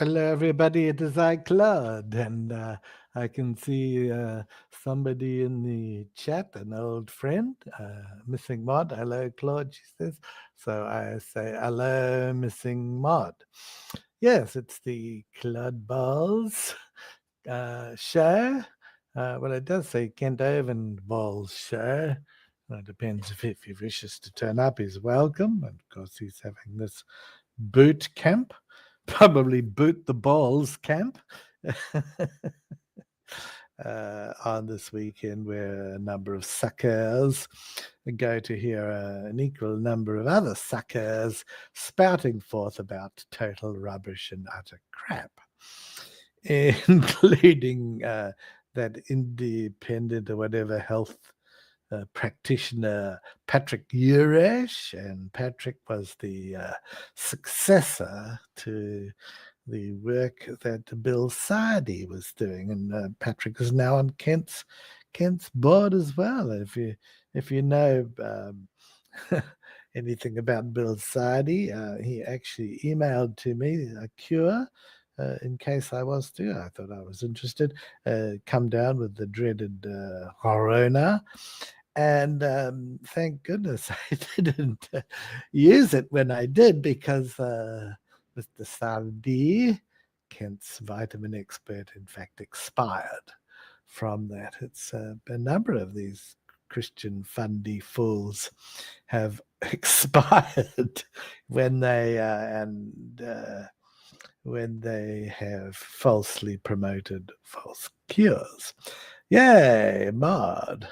Hello, everybody. It is I, Claude, and I can see somebody in the chat, an old friend, Missing Mod. Hello, Claude, she says. So I say, hello, Missing Mod. Yes, it's the Claude Bawles show. Well, it does say Kent Hovind Bawles show. It depends if he wishes to turn up, he's welcome. And of course, he's having this boot camp. Probably boot the balls camp on this weekend, where a number of suckers go to hear an equal number of other suckers spouting forth about total rubbish and utter crap, including that independent or whatever health practitioner Patrick Uresh, and Patrick was the successor to the work that Bill Sardi was doing, and Patrick is now on Kent's board as well. If you know anything about Bill Sardi, he actually emailed to me a cure. In case I was to, I thought I was interested. Come down with the dreaded corona, and thank goodness I didn't use it when I did, because Mr. Sardi, Kent's vitamin expert, in fact expired from that. It's a number of these Christian fundie fools have expired when they when they have falsely promoted false cures. Yay, Maud.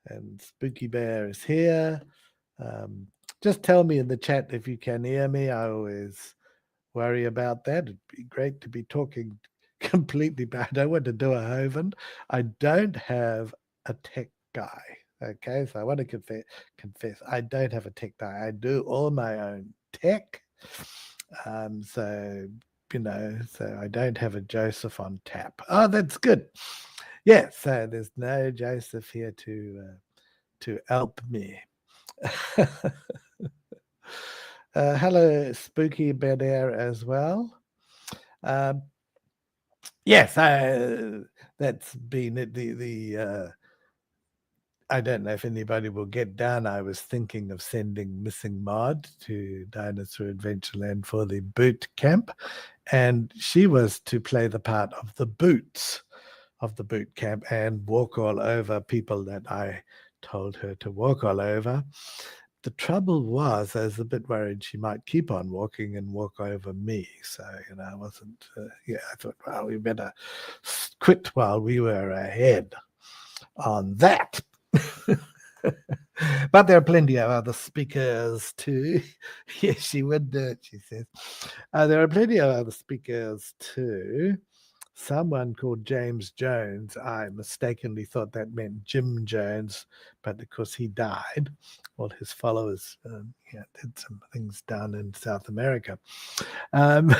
And Spooky Bear is here. Just tell me in the chat if you can hear me. I always worry about that. It'd be great to be talking completely, but I don't want to do a Hovind. I don't have a tech guy. Okay, so I want to confess I don't have a tech guy. I do all my own tech. So I don't have a Joseph on tap. Oh, that's good. Yeah, so there's no Joseph here to help me. Hello, Spooky Bear as well. Yes, that's been it. I don't know if anybody will get down. I was thinking of sending Missing Mod to Dinosaur Adventureland for the boot camp, and she was to play the part of the boots of the boot camp and walk all over people that I told her to walk all over. The trouble was, I was a bit worried she might keep on walking and walk over me. So, I wasn't, I thought, well, we better quit while we were ahead on that. But there are plenty of other speakers too. Yes, she would do it, she says. There are plenty of other speakers too. Someone called James Jones, I mistakenly thought that meant Jim Jones, but of course he died. All his followers did some things down in South America. And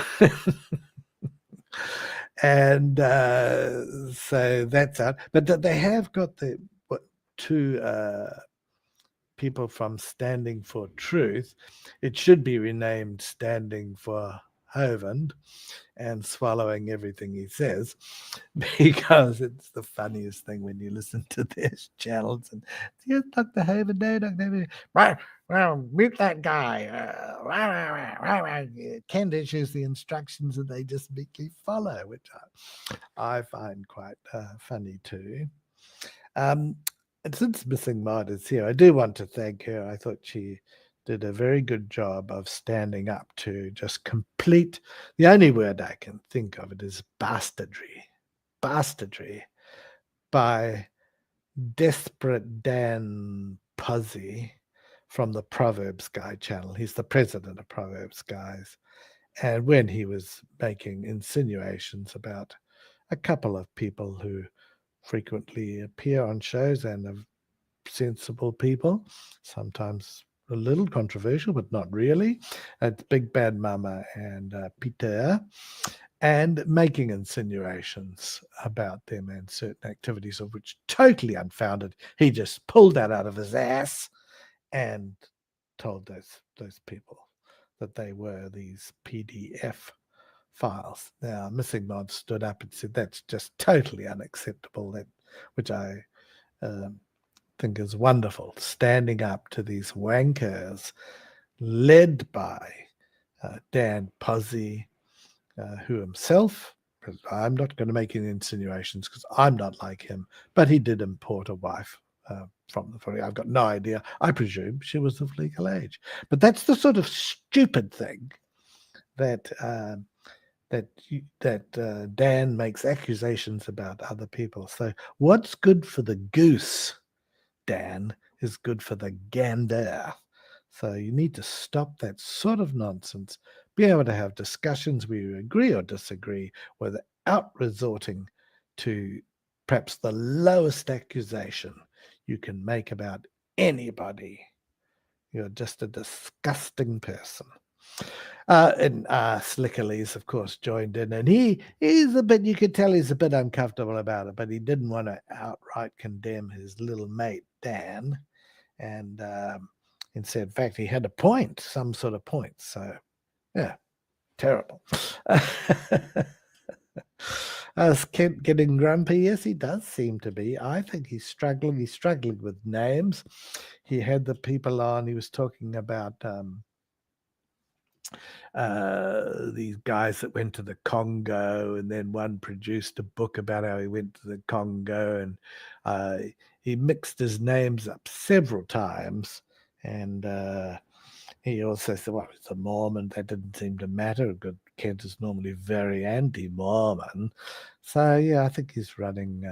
so that's out. But they have got the two people from Standing for Truth. It should be renamed Standing for Hovind and swallowing everything he says, because it's the funniest thing when you listen to their channels. And yes, Dr. Hovind, no, Dr. Hovind. Well, mute that guy. Kent issues the instructions and they just meekly follow, which I find quite funny too. And since Missing Mod is here, I do want to thank her. I thought she did a very good job of standing up to just complete, the only word I can think of it is bastardry. Bastardry by Desperate Dan Puzzy from the Proverbs Guy channel. He's the president of Proverbs Guys. And when he was making insinuations about a couple of people who frequently appear on shows and are sensible people, sometimes a little controversial, but not really. It's Big Bad Mama and Peter, and making insinuations about them and certain activities of which totally unfounded. He just pulled that out of his ass and told those people that they were these PDF files. Now, Missing Mod stood up and said that's just totally unacceptable, which I think is wonderful, standing up to these wankers led by Dan Posey, who himself, I'm not going to make any insinuations because I'm not like him, but he did import a wife from the funny. I've got no idea. I presume she was of legal age. But that's the sort of stupid thing that Dan makes accusations about other people. So what's good for the goose, Dan, is good for the gander. So you need to stop that sort of nonsense, be able to have discussions where you agree or disagree without resorting to perhaps the lowest accusation you can make about anybody. You're just a disgusting person. And Slickerly's, of course, joined in, and he's a bit, you could tell he's a bit uncomfortable about it, but he didn't want to outright condemn his little mate, Dan. And in fact, he had a point, some sort of point. So, yeah, terrible. Is Kent getting grumpy? Yes, he does seem to be. I think he's struggling. He's struggling with names. He had the people on. He was talking about these guys that went to the Congo, and then one produced a book about how he went to the Congo, and he mixed his names up several times. And he also said, well, it's a Mormon. That didn't seem to matter. Kent is normally very anti-Mormon. So, yeah, I think he's running.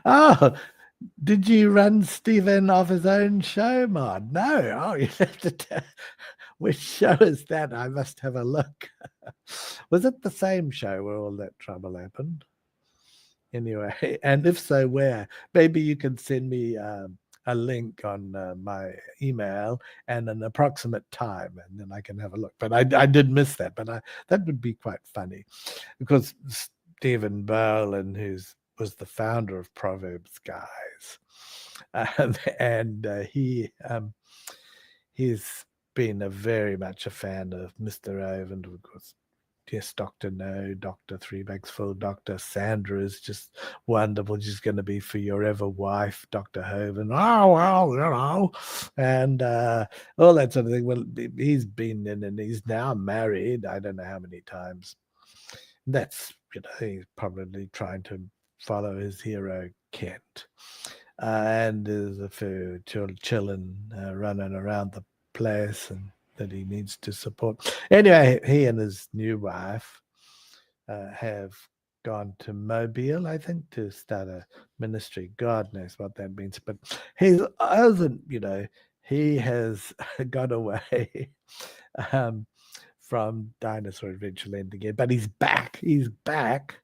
Oh, did you run Stephen off his own show, Mod? No. Oh, you have to tell. Which show is that? I must have a look. Was it the same show where all that trouble happened? Anyway, and if so, where? Maybe you can send me a link on my email and an approximate time, and then I can have a look. But I did miss that, but that would be quite funny, because Stephen Bawles, who was the founder of Proverbs Guys, and he's been very much a fan of Mr. Hovind, of course. Yes, Dr. No, Dr. Three Bags Full, Dr. Sandra is just wonderful. She's going to be for your ever wife, Dr. Hovind. Oh, well, you know, and all that sort of thing. Well, he's been in and he's now married. I don't know how many times. That's, he's probably trying to follow his hero, Kent. And there's a few chilling, running around the place, and that he needs to support. Anyway, he and his new wife have gone to Mobile, I think, to start a ministry. God knows what that means. But he has got away from Dinosaur Adventureland again. But he's back. He's back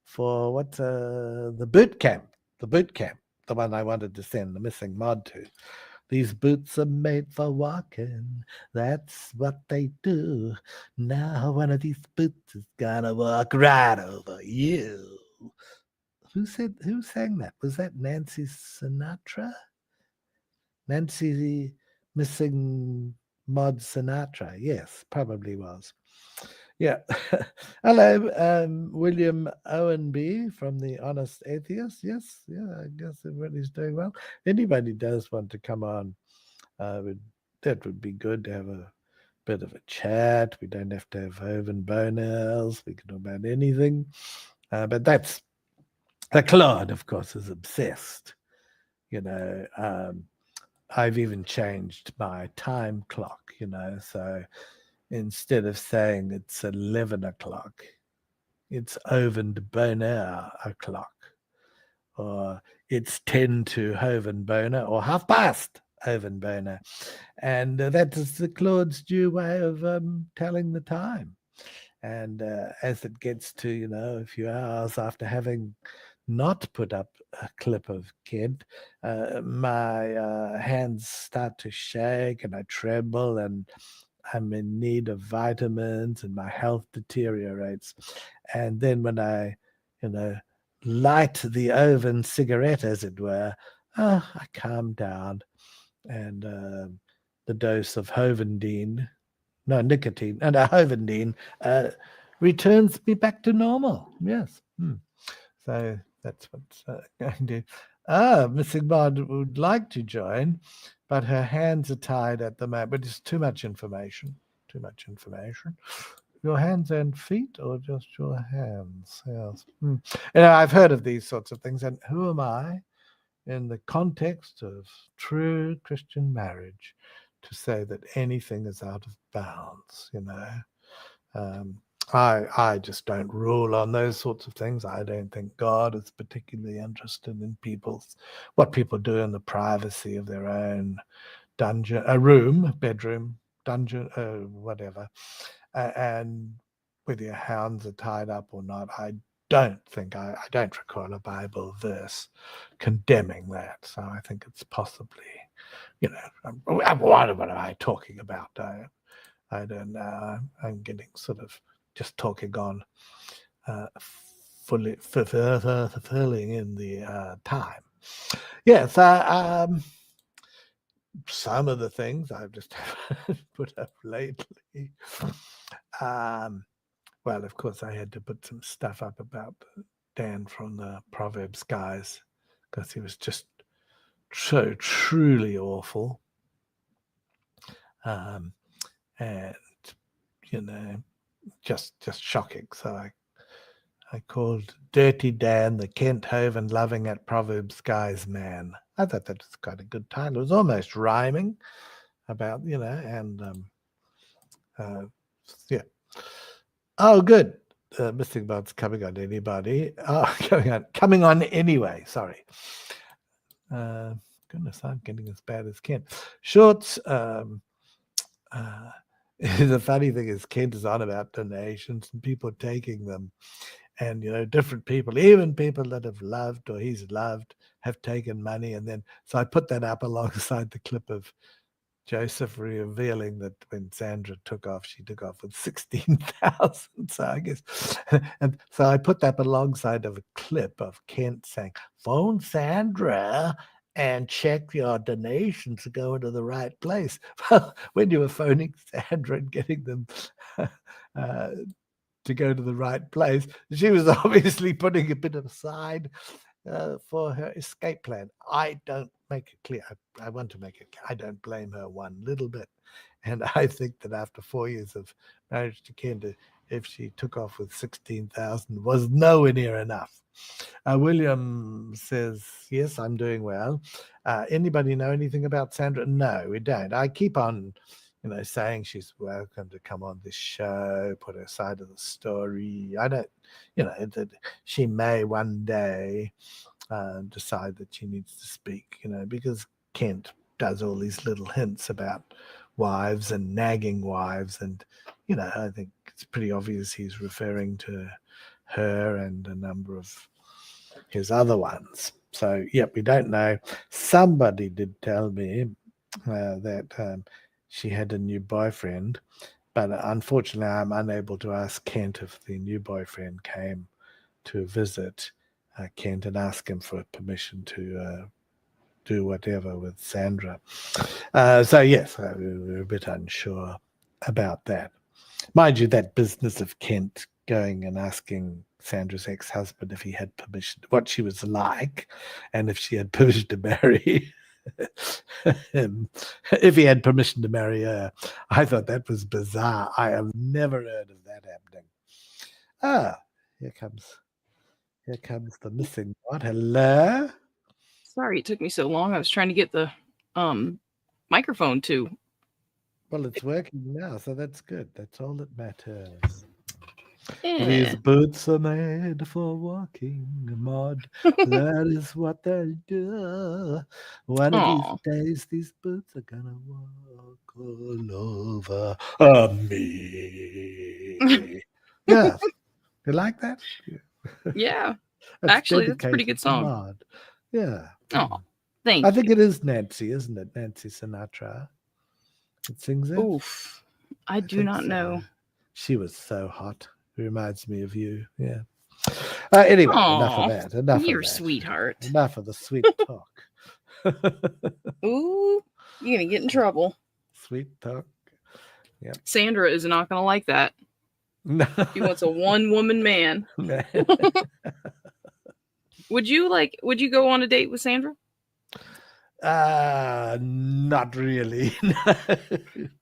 for what's the boot camp. The one I wanted to send the missing mod to. These boots are made for walking. That's what they do. Now one of these boots is gonna walk right over you. Who sang that? Was that Nancy Sinatra? Nancy Missing Mod Sinatra. Yes, probably was. Yeah. Hello, William Owenby from The Honest Atheist. Yes, yeah, I guess everybody's doing well. Anybody does want to come on, that would be good to have a bit of a chat. We don't have to have Hovind Bawles. We can talk about anything. But that's, Claude, of course, is obsessed. I've even changed my time clock, so instead of saying it's 11 o'clock, it's Hovind Bawles o'clock, or it's 10 to Hovind Bawles, or half past Hovind Bawles. And that is the Claude's due way of telling the time. And as it gets to, a few hours after having not put up a clip of Kent, my hands start to shake and I tremble and I'm in need of vitamins and my health deteriorates. And then when I, light the oven cigarette, as it were, I calm down. And the dose of Hovindine nicotine, and Hovindine returns me back to normal. Yes. So that's what's going to. Missing Bod would like to join, but her hands are tied at the moment. But it's too much information. Too much information. Your hands and feet, or just your hands? Yes. I've heard of these sorts of things, and who am I, in the context of true Christian marriage, to say that anything is out of bounds? I just don't rule on those sorts of things. I don't think God is particularly interested in what people do in the privacy of their own dungeon, a room, bedroom, dungeon, whatever, and whether your hands are tied up or not. I don't recall a Bible verse condemning that. So I think it's possibly, what am I talking about? I don't know. I'm getting sort of just talking on fulfilling in the time. Yes, some of the things I've just put up lately. Well, of course, I had to put some stuff up about Dan from the Proverbs guys, because he was just so truly awful. And just shocking. So I called Dirty Dan the Kent Hovind loving at Proverbs guys man. I thought that was quite a good title. It was almost rhyming about, and yeah. Oh, good. Missing Bud's coming on anybody. Oh, coming on anyway. Sorry. Goodness, I'm getting as bad as Kent. Shorts. The funny thing is, Kent is on about donations and people taking them, and different people, even people that have loved or he's loved, have taken money, and then so I put that up alongside the clip of Joseph revealing that when Sandra took off, she took off with 16,000. So I guess, and so I put that alongside of a clip of Kent saying, "Phone Sandra and check your donations to go into the right place." Well, when you were phoning Sandra and getting them to go to the right place, she was obviously putting a bit aside for her escape plan. I don't make it clear. I want to make it clear. I don't blame her one little bit. And I think that after 4 years of marriage to Kenda, if she took off with 16,000, was nowhere near enough. William says, yes, I'm doing well. Anybody know anything about Sandra? No, we don't. I keep on, saying she's welcome to come on this show, put her side of the story. I don't, that she may one day decide that she needs to speak, because Kent does all these little hints about wives and nagging wives. And, I think it's pretty obvious he's referring to her and a number of his other ones. So, yep, we don't know. Somebody did tell me that she had a new boyfriend, but unfortunately I'm unable to ask Kent if the new boyfriend came to visit Kent and ask him for permission to do whatever with Sandra. So yes, we're a bit unsure about that. Mind you, that business of Kent going and asking Sandra's ex-husband if he had permission, what she was like, and if she had permission to marry him, if he had permission to marry her. I thought that was bizarre. I have never heard of that happening. Here comes the missing one. Hello? Sorry it took me so long. I was trying to get the microphone too. Well, it's working now, so that's good. That's all that matters. Yeah. These boots are made for walking mud. That is what they do. One of these days, these boots are gonna walk all over me. Yes. You like that? Yeah. That's Actually, that's a pretty good song. Mud. Yeah. Oh, thank you. I think it is Nancy, isn't it? Nancy Sinatra that sings it. Oof. I do not know. She was so hot. It reminds me of you. Yeah. Anyway, enough of that. You're a sweetheart. Enough of the sweet talk. Ooh, you're going to get in trouble. Sweet talk. Yep. Sandra is not going to like that. No. She wants a one-woman man. Would you go on a date with Sandra? Not really.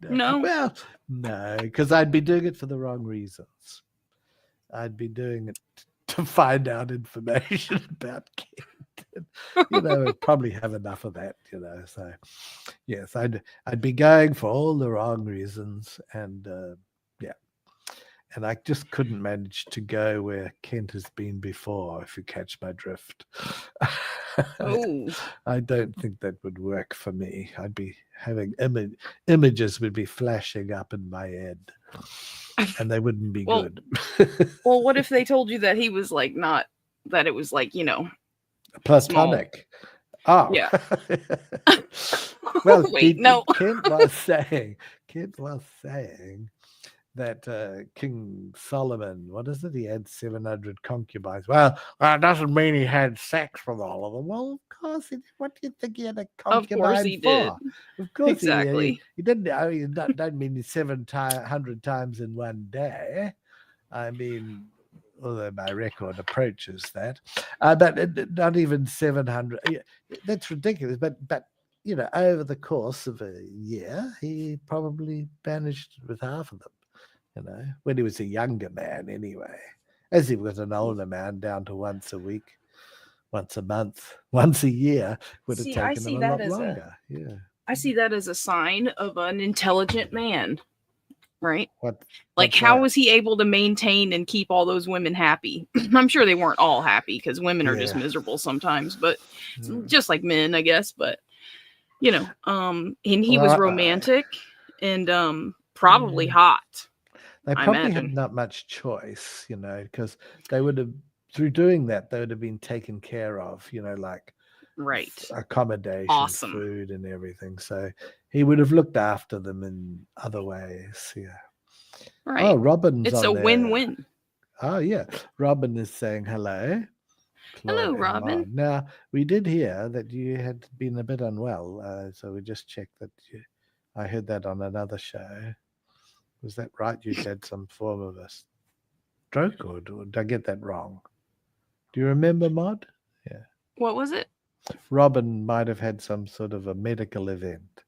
No. Well, no, because I'd be doing it for the wrong reasons. I'd be doing it to find out information about Kent. I'd probably have enough of that, So, yes, I'd be going for all the wrong reasons, and yeah, and I just couldn't manage to go where Kent has been before. If you catch my drift. Oh. I don't think that would work for me. I'd be having images would be flashing up in my head, and they wouldn't be good. Well, what if they told you that he was like not, that it was like, platonic? Small. Oh, yeah. Well, wait, no. Kent was saying that King Solomon, what is it? He had 700 concubines. Well, that doesn't mean he had sex with all of them. Well, of course he did. What do you think he had a concubine Of course he for? did. Of course exactly. He didn't. I mean, don't mean 700 times in one day. I mean, although my record approaches that, but not even 700. That's ridiculous. But over the course of a year, he probably managed with half of them. When he was a younger man, anyway. As he was an older man, down to once a week, once a month, once a year, would have taken him a lot longer. Yeah, I see that as a sign of an intelligent man, right? What's how that? was he able to maintain and keep all those women happy? I'm sure they weren't all happy, because women are just miserable sometimes, but just like men, I guess. But and he was romantic and probably hot. They probably had not much choice, because they would have, through doing that, they would have been taken care of, like accommodation, food, and everything. So he would have looked after them in other ways. Yeah. Right. Oh, Robin's it's on a there. Win-win. Oh, yeah. Robin is saying hello. Hello, Robin. Now, we did hear that you had been a bit unwell, so we just checked that I heard that on another show. Was that right? You had some form of a stroke, or did I get that wrong? Do you remember, Maud? Yeah. What was it? Robin might have had some sort of a medical event.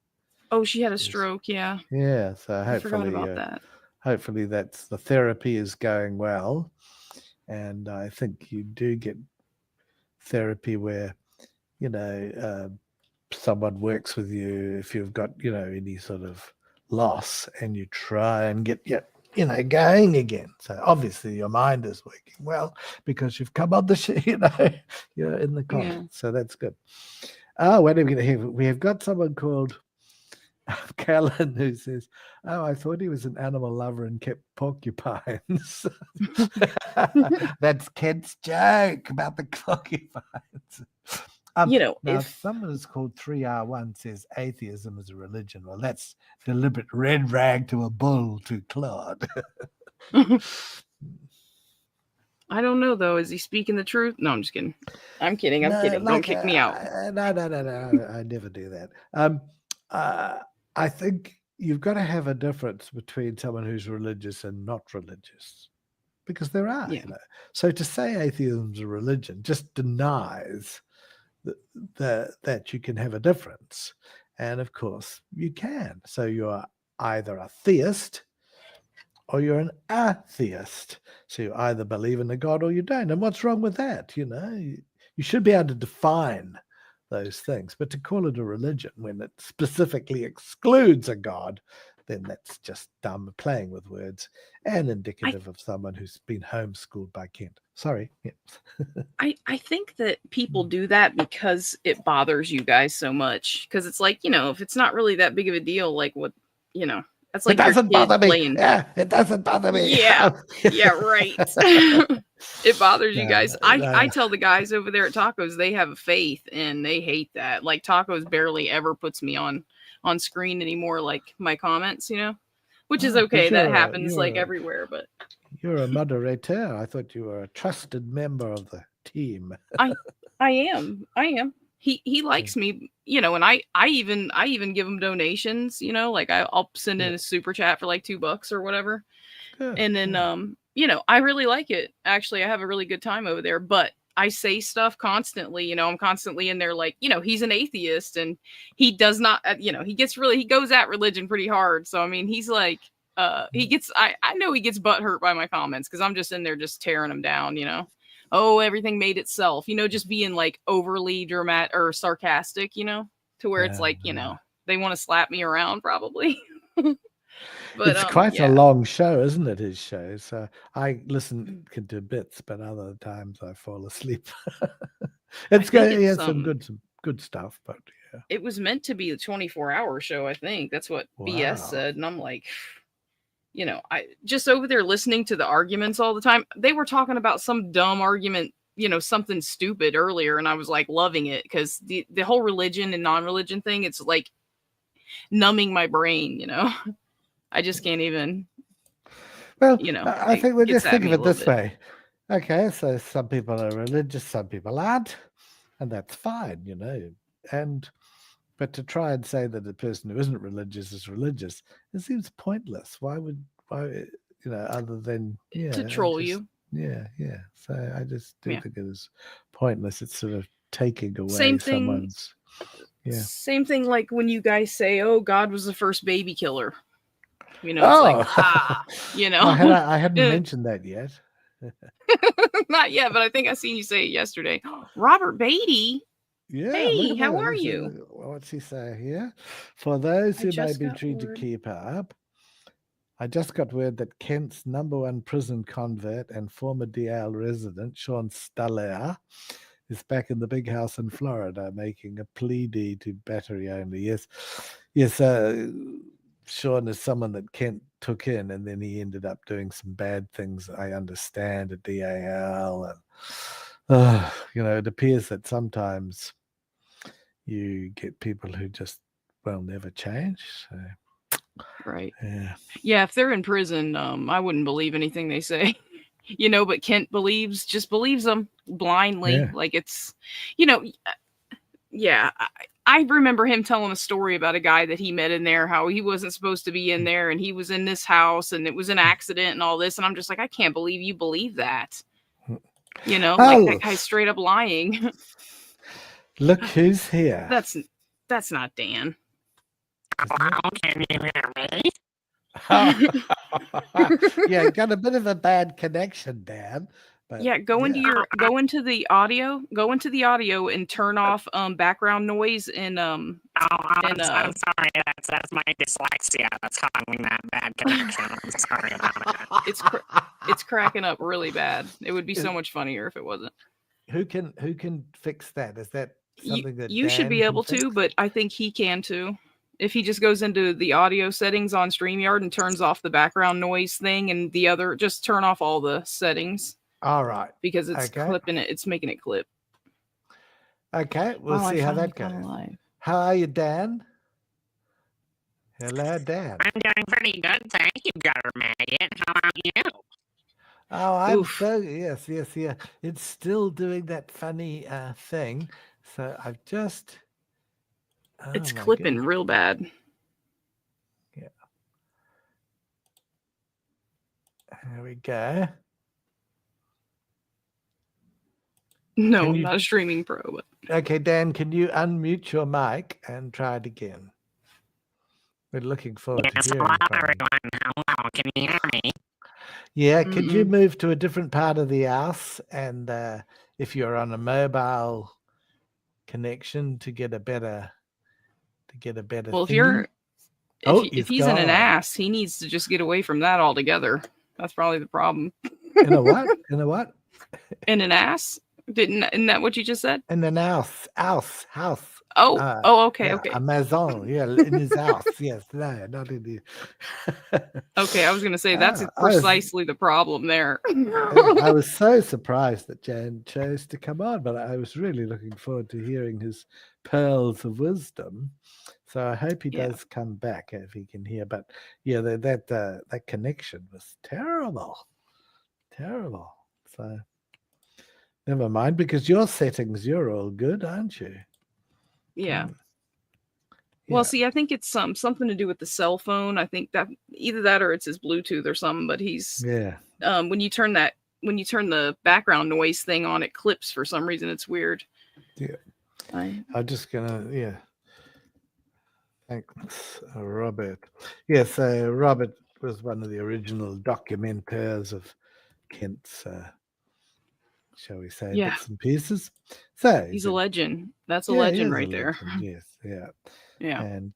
Oh, she had a stroke, yeah. Yeah, so hopefully, I forgot about that. Hopefully that's the therapy is going well. And I think you do get therapy where, someone works with you if you've got, any sort of loss, and you try and get going again. So obviously your mind is working well because you've come on the you're in the comments. Yeah. So that's good. What are we going to hear? We have got someone called Callan who says, I thought he was an animal lover and kept porcupines. That's Kent's joke about the porcupines. If someone is called 3R1 says atheism is a religion, well, that's deliberate red rag to a bull to Claude. I don't know, though. Is he speaking the truth? No, I'm just kidding. I'm kidding. Don't kick me out. No. I never do that. I think you've got to have a difference between someone who's religious and not religious, because there are. So to say atheism is a religion just denies that you can have a difference. And of course you can. So you're either a theist or you're an atheist. So you either believe in a God or you don't. And what's wrong with that? You should be able to define those things, but to call it a religion when it specifically excludes a God, then that's just dumb playing with words and indicative of someone who's been homeschooled by Kent. Sorry. Yeah. I think that people do that because it bothers you guys so much. Because it's like, if it's not really that big of a deal, like what, that's like it doesn't bother me. Playing. Yeah, it doesn't bother me. Yeah, yeah, right. It bothers you guys. I tell the guys over there at Tacos, they have a faith and they hate that. Like Tacos barely ever puts me on screen anymore, like my comments, which is okay. That happens like everywhere, but you're a moderator. I thought you were a trusted member of the team. I am. he likes me, and I even give him donations, like I'll send in a super chat for like $2 or whatever. Good. And then I really like it. Actually, I have a really good time over there, but I say stuff constantly, I'm constantly in there like, he's an atheist and he does not, he goes at religion pretty hard. So I mean, he's like I know he gets butt hurt by my comments because I'm just in there just tearing him down, oh, everything made itself, just being like overly dramatic or sarcastic, to where it's like, they want to slap me around probably. But it's quite a long show, isn't it? His show. So I listen to bits, but other times I fall asleep. It's good. He has some good stuff, but yeah. It was meant to be a 24-hour show, I think. That's what BS said. And I'm like, I just over there listening to the arguments all the time. They were talking about some dumb argument, something stupid earlier, and I was like loving it because the whole religion and non-religion thing, it's like numbing my brain, I just can't even. Well, I think we'll just think of it this way. Okay, so some people are religious, some people aren't, and that's fine, but to try and say that a person who isn't religious is religious, it seems pointless. Why, other than to troll you? Yeah. So I just do think it is pointless. It's sort of taking away someone's. Yeah. Same thing like when you guys say, "Oh, God was the first baby killer." It's like, I hadn't mentioned that yet. Not yet, but I think I seen you say it yesterday. Robert Beatty. Yeah. Hey, how are you? What's he say here? For those who may be trying to keep up, I just got word that Kent's #1 prison convert and former DL resident, Sean Staller, is back in the big house in Florida, making a plea deed to battery only. Yes. Sean is someone that Kent took in, and then he ended up doing some bad things, I understand, at DAL. And, it appears that sometimes you get people who just, never change. So, right. Yeah, if they're in prison, I wouldn't believe anything they say. But Kent just believes them blindly. Yeah. Like it's, I remember him telling a story about a guy that he met in there, how he wasn't supposed to be in there and he was in this house and it was an accident and all this. And I'm just like, I can't believe you believe that. Like that guy's straight up lying. Look who's here. That's not Dan. Can you hear me? Yeah, got a bit of a bad connection, Dan. But, go into the audio and turn off background noise and I'm sorry, that's my dyslexia that's causing that bad connection. I'm sorry about it. It's cracking up really bad. It would be so much funnier if it wasn't. Who can fix that? Is that something that you should be able to, but I think he can too. If he just goes into the audio settings on StreamYard and turns off the background noise thing and just turn off all the settings. All right. Because it's clipping it. It's making it clip. Okay. We'll see how that goes. How are you, Dan? Hello, Dan. I'm doing pretty good. Thank you, Gutter Maggot. How about you? Oh, I'm yes. It's still doing that funny thing. So I've just... it's clipping real bad. Yeah. There we go. No, I'm not a streaming pro. But... Okay, Dan, can you unmute your mic and try it again? We're looking forward to hearing hello, from everyone. Hello, can you hear me? Yeah, could you move to a different part of the house? And if you're on a mobile connection to get a better well, thing. if he's in an ass, he needs to just get away from that altogether. That's probably the problem. In a what? In a what? In an ass? Isn't that what you just said? In an house. Okay. A maison, in his house. Yes, no, not in the. Okay, I was going to say that's precisely the problem there. I was so surprised that Jan chose to come on, but I was really looking forward to hearing his pearls of wisdom. So I hope he does come back if he can hear. But that connection was terrible. So never mind, because your settings, you're all good, aren't you? Yeah. Mm. Well, Yeah. see, I think it's something to do with the cell phone. I think that either that or it's his Bluetooth or something. But he's Yeah. when you turn the background noise thing on, it clips for some reason. It's weird. Yeah. I'm just gonna Thanks, Robert. Yes, Robert was one of the original documenters of Kent's, shall we say, Yeah. bits and pieces. So He's a legend. That's a he legend is right a there. legend, yes, yeah. Yeah. And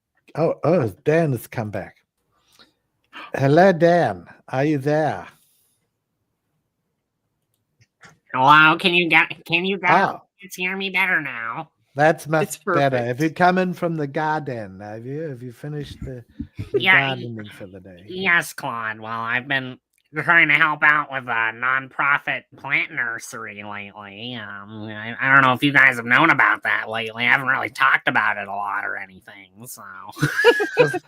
Dan has come back. Hello, Dan. Are you there? Hello, can you guys Oh, hear me better now? that's much It's better. perfect. Have you come in from the garden? Have you? Have you finished the Yeah, gardening for the day? yes, Claude. Well, I've been trying to help out with a nonprofit plant nursery lately. I don't know if you guys have known about that lately. I haven't really talked about it a lot or anything. So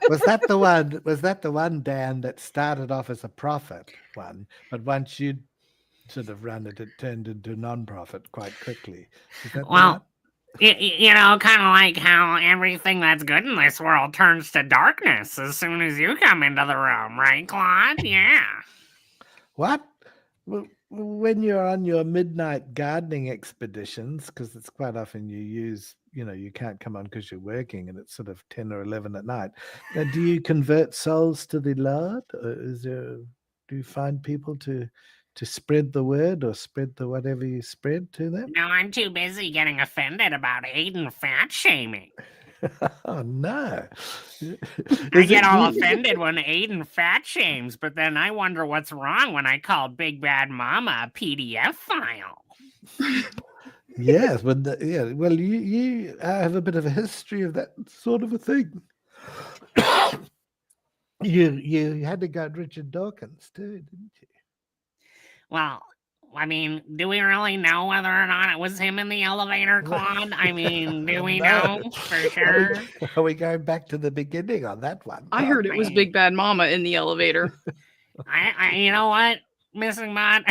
Was that the one? Was that the one, Dan, that started off as a profit one, but once you sort of run it, it turned into non-profit quite quickly? Is that the well, one? you know, kind of like how everything that's good in this world turns to darkness as soon as you come into the room, right, Claude? Yeah. What? When you're on your midnight gardening expeditions, because it's quite often you can't come on because you're working and it's sort of 10 or 11 at night. Now, do you convert souls to the Lord? Or do you find people to spread the word or spread the whatever you spread to them? No, I'm too busy getting offended about Aiden fat shaming. Oh, no. I get all offended when Aiden fat shames, but then I wonder what's wrong when I call Big Bad Mama a PDF file. Yes, but well, you have a bit of a history of that sort of a thing. You had to go at Richard Dawkins too, didn't you? Well, I mean, do we really know whether or not it was him in the elevator, Claude? I mean, do we know for sure? Are we going back to the beginning on that one? I heard it was Big Bad Mama in the elevator. You know what, Missing Mod?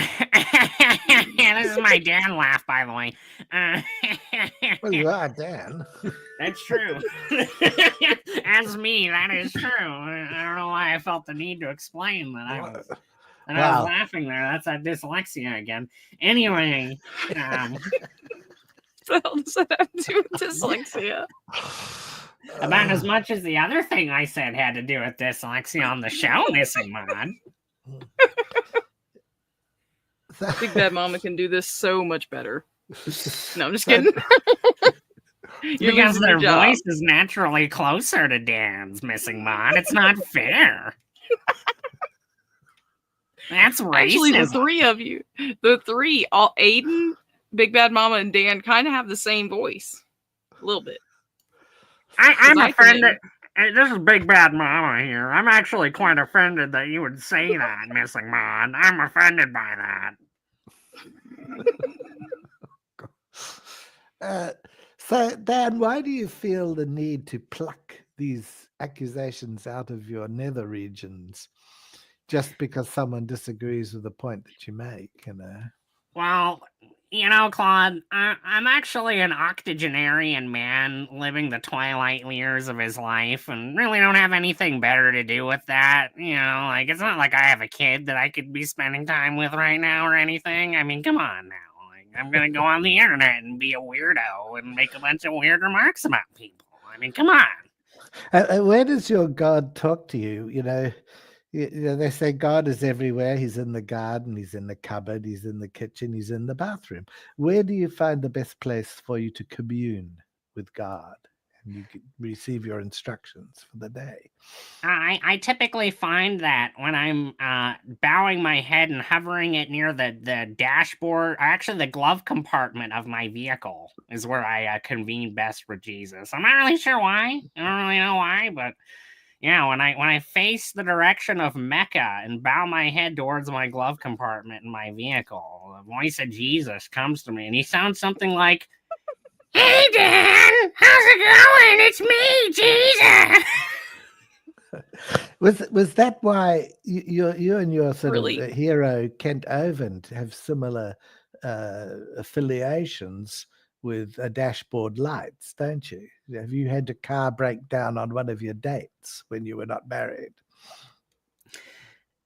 Yeah, this is my Dan laugh, by the way. Well, you are Dan. That's true. As me, that is true. I don't know why I felt the need to explain that I was laughing there. That's that dyslexia again. Anyway, What the hell does that have to do with dyslexia? about as much as the other thing I said had to do with dyslexia on the show, Missing Mod. Big Bad Mama can do this so much better. No, I'm just kidding. Because their voice is naturally closer to Dan's, Missing Mod. It's not fair. That's racism. Actually, the three of you, all Aiden, Big Bad Mama, and Dan kind of have the same voice. A little bit. I'm offended. This is Big Bad Mama here. I'm actually quite offended that you would say that, Missing Mod. I'm offended by that. So, Dan, why do you feel the need to pluck these accusations out of your nether regions just because someone disagrees with the point that you make? Well, Claude, I'm actually an octogenarian man living the twilight years of his life and really don't have anything better to do with that. It's not like I have a kid that I could be spending time with right now or anything. I mean, come on now. I'm going to go on the internet and be a weirdo and make a bunch of weird remarks about people. I mean, come on. Where does your God talk to you? They say God is everywhere. He's in the garden, he's in the cupboard, he's in the kitchen, he's in the bathroom. Where do you find the best place for you to commune with God and you can receive your instructions for the day? I typically find that when I'm bowing my head and hovering it near the dashboard, actually the glove compartment of my vehicle is where I convene best with Jesus. I'm not really sure why. I don't really know why, but yeah, when I face the direction of Mecca and bow my head towards my glove compartment in my vehicle, the voice of Jesus comes to me, and he sounds something like, "Hey, Dan, how's it going? It's me, Jesus." Was that why you and your sort Really? of hero Kent Hovind have similar affiliations with dashboard lights, don't you? Have you had a car break down on one of your dates when you were not married?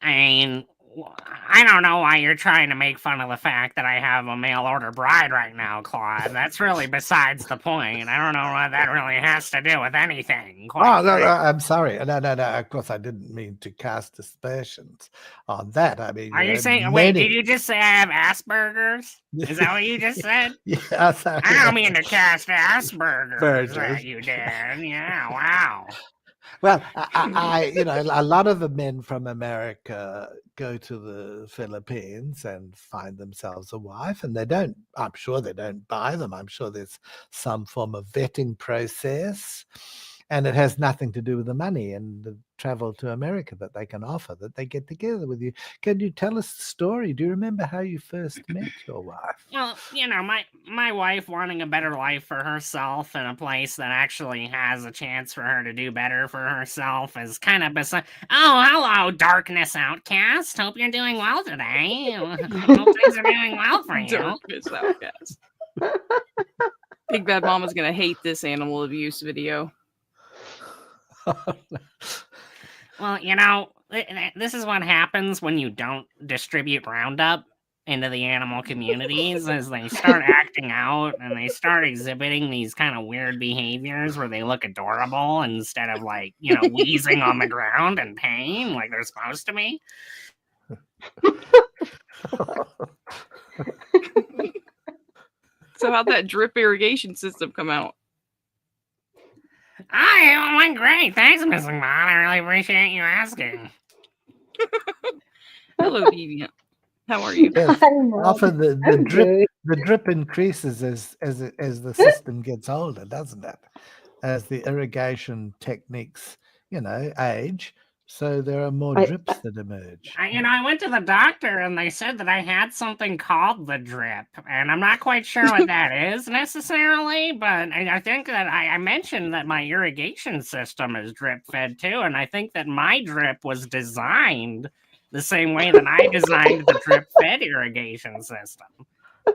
I mean, I don't know why you're trying to make fun of the fact that I have a mail order bride right now, Claude. That's really besides the point. I don't know what that really has to do with anything. Oh, no, I'm sorry. No. Of course, I didn't mean to cast aspersions on that. I mean, Are you saying, wait, did you just say I have Asperger's? Is that what you just said? Yeah, sorry. I don't mean to cast Asperger's. Burgers. That you did. Yeah, wow. Well, I a lot of the men from America go to the Philippines and find themselves a wife, and I'm sure they don't buy them. I'm sure there's some form of vetting process, and it has nothing to do with the money and the travel to America that they can offer, that they get together with you. Can you tell us the story? Do you remember how you first met your wife? Well, my wife wanting a better life for herself in a place that actually has a chance for her to do better for herself is kind of beside. Oh, hello, Darkness Outcast. Hope you're doing well today. Hope things are doing well for you. Darkness Outcast. Big Bad Mama's gonna hate this animal abuse video. Well, this is what happens when you don't distribute Roundup into the animal communities, is they start acting out and they start exhibiting these kind of weird behaviors where they look adorable instead of wheezing on the ground in pain like they're supposed to be. So how'd that drip irrigation system come out? It went great. Thanks, Missing Mom. I really appreciate you asking. Hello, Deviant. How are you? Yes. Often the drip increases as the system gets older, doesn't it? As the irrigation techniques, age. So there are more drips that emerge. I went to the doctor and they said that I had something called the drip, and I'm not quite sure what that is necessarily, but I think that I mentioned that my irrigation system is drip fed too, and I think that my drip was designed the same way that I designed the drip fed irrigation system.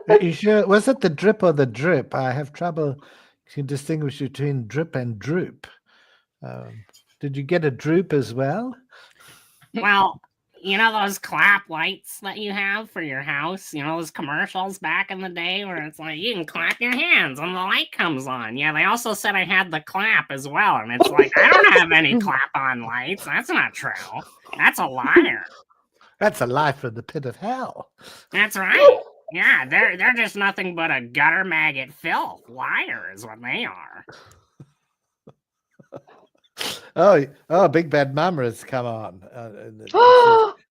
Are you sure? Was it the drip or the drip? I have trouble to distinguish between drip and droop. Did you get a droop as well? Well, those clap lights that you have for your house? Those commercials back in the day where it's like, you can clap your hands and the light comes on. Yeah, they also said I had the clap as well. And it's like, I don't have any clap on lights. That's not true. That's a liar. That's a lie from the pit of hell. That's right. Yeah, they're just nothing but a gutter maggot filth. Liar is what they are. Oh, Big Bad Mama has come on.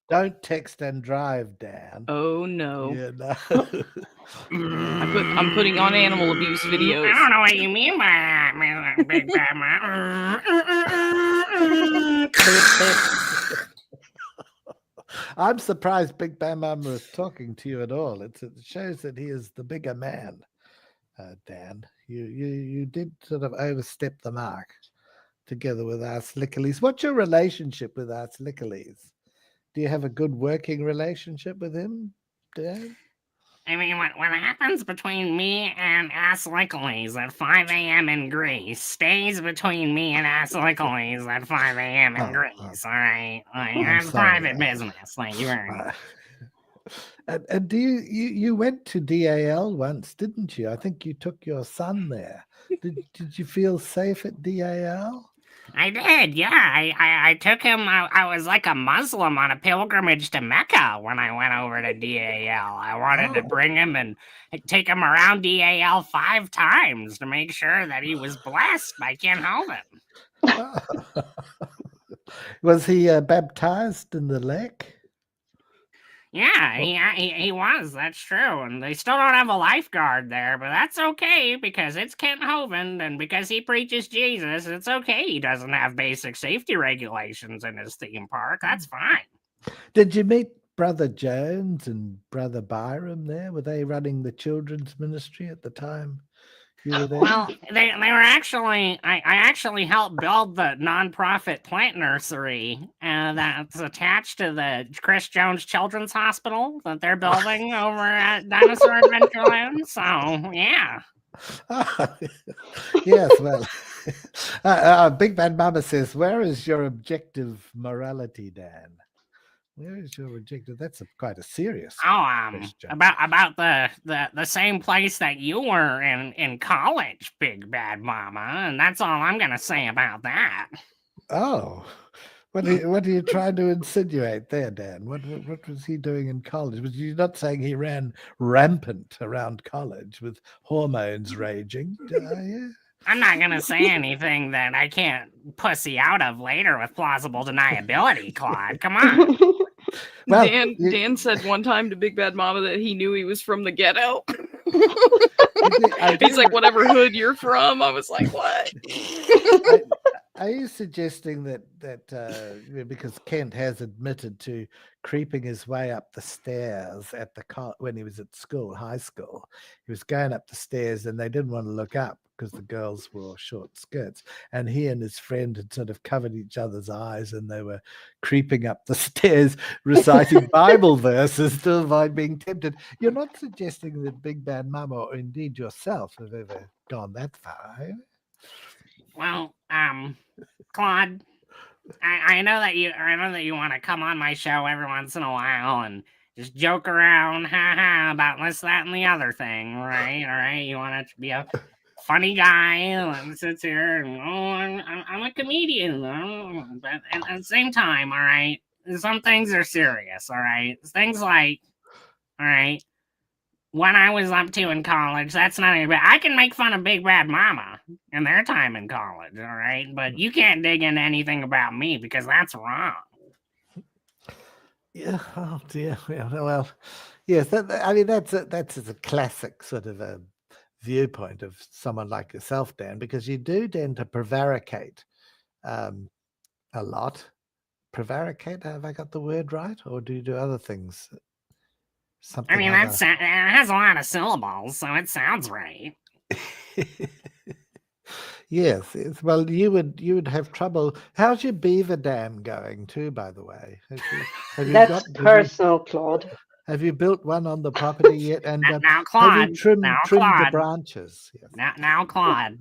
Don't text and drive, Dan. Oh no. Yeah, no. I'm putting on animal abuse videos. I don't know what you mean by that, Big Bad Mama. I'm surprised Big Bad Mama is talking to you at all. It shows that he is the bigger man, Dan. You did sort of overstep the mark together with our Slickerleys. What's your relationship with our Slickerleys? Do you have a good working relationship with him, Dan? I mean, what happens between me and Aslicles at 5 a.m. in Greece stays between me and Aslicles at 5 a.m. in Greece, all right? That's private business. Thank you very much. And do you went to DAL once, didn't you? I think you took your son there. Did you feel safe at DAL? I did, yeah. I took him. I was like a Muslim on a pilgrimage to Mecca when I went over to DAL. I wanted to bring him and take him around DAL 5 times to make sure that he was blessed by Ken Hovind. Was he baptized in the lake? Yeah, he was. That's true. And they still don't have a lifeguard there, but that's okay because it's Kent Hovind, and because he preaches Jesus, it's okay he doesn't have basic safety regulations in his theme park. That's fine. Did you meet Brother Jones and Brother Byram there? Were they running the children's ministry at the time you were there? Well, they were actually, I actually helped build the nonprofit plant nursery that's attached to the Chris Jones Children's Hospital that they're building over at Dinosaur Adventureland. So, yeah. Yes, well, Big Bad Mama says, where is your objective morality, Dan? Where is your objective? That's quite a serious question. About the same place that you were in college, Big Bad Mama, and that's all I'm gonna say about that. Oh, what are you trying to insinuate there, Dan? What was he doing in college? Was you not saying he ran rampant around college with hormones raging? Yeah. I'm not gonna say anything that I can't pussy out of later with plausible deniability, Claude. Come on. Well, Dan said one time to Big Bad Mama that he knew he was from the ghetto. He's like, whatever hood you're from. I was like, what? Are you suggesting that because Kent has admitted to creeping his way up the stairs at when he was at school, high school, he was going up the stairs and they didn't want to look up because the girls wore short skirts, and he and his friend had sort of covered each other's eyes and they were creeping up the stairs reciting Bible verses to avoid being tempted? You're not suggesting that Big Bad Mama or indeed yourself have ever gone that far, have you? Well, Claude, I know that you want to come on my show every once in a while and just joke around, about this, that, and the other thing, right? All right, you want to be a funny guy and sits here and I'm a comedian, but at the same time, all right, some things are serious, all right. Things like, all right, what I was up to in college, that's not any bad. I can make fun of Big Bad Mama and their time in college, all right? But you can't dig into anything about me because that's wrong. Yeah, oh dear. Yeah, well, yes, I mean, that's a classic sort of a viewpoint of someone like yourself, Dan, because you do tend to prevaricate a lot. Prevaricate, have I got the word right? Or do you do other things? I mean, it has a lot of syllables, so it sounds right. Yes. Well, you would have trouble. How's your beaver dam going, too? By the way, that's personal, Claude. Have you built one on the property yet? And now, Claude, have you trimmed the branches? Yes. Now, Claude.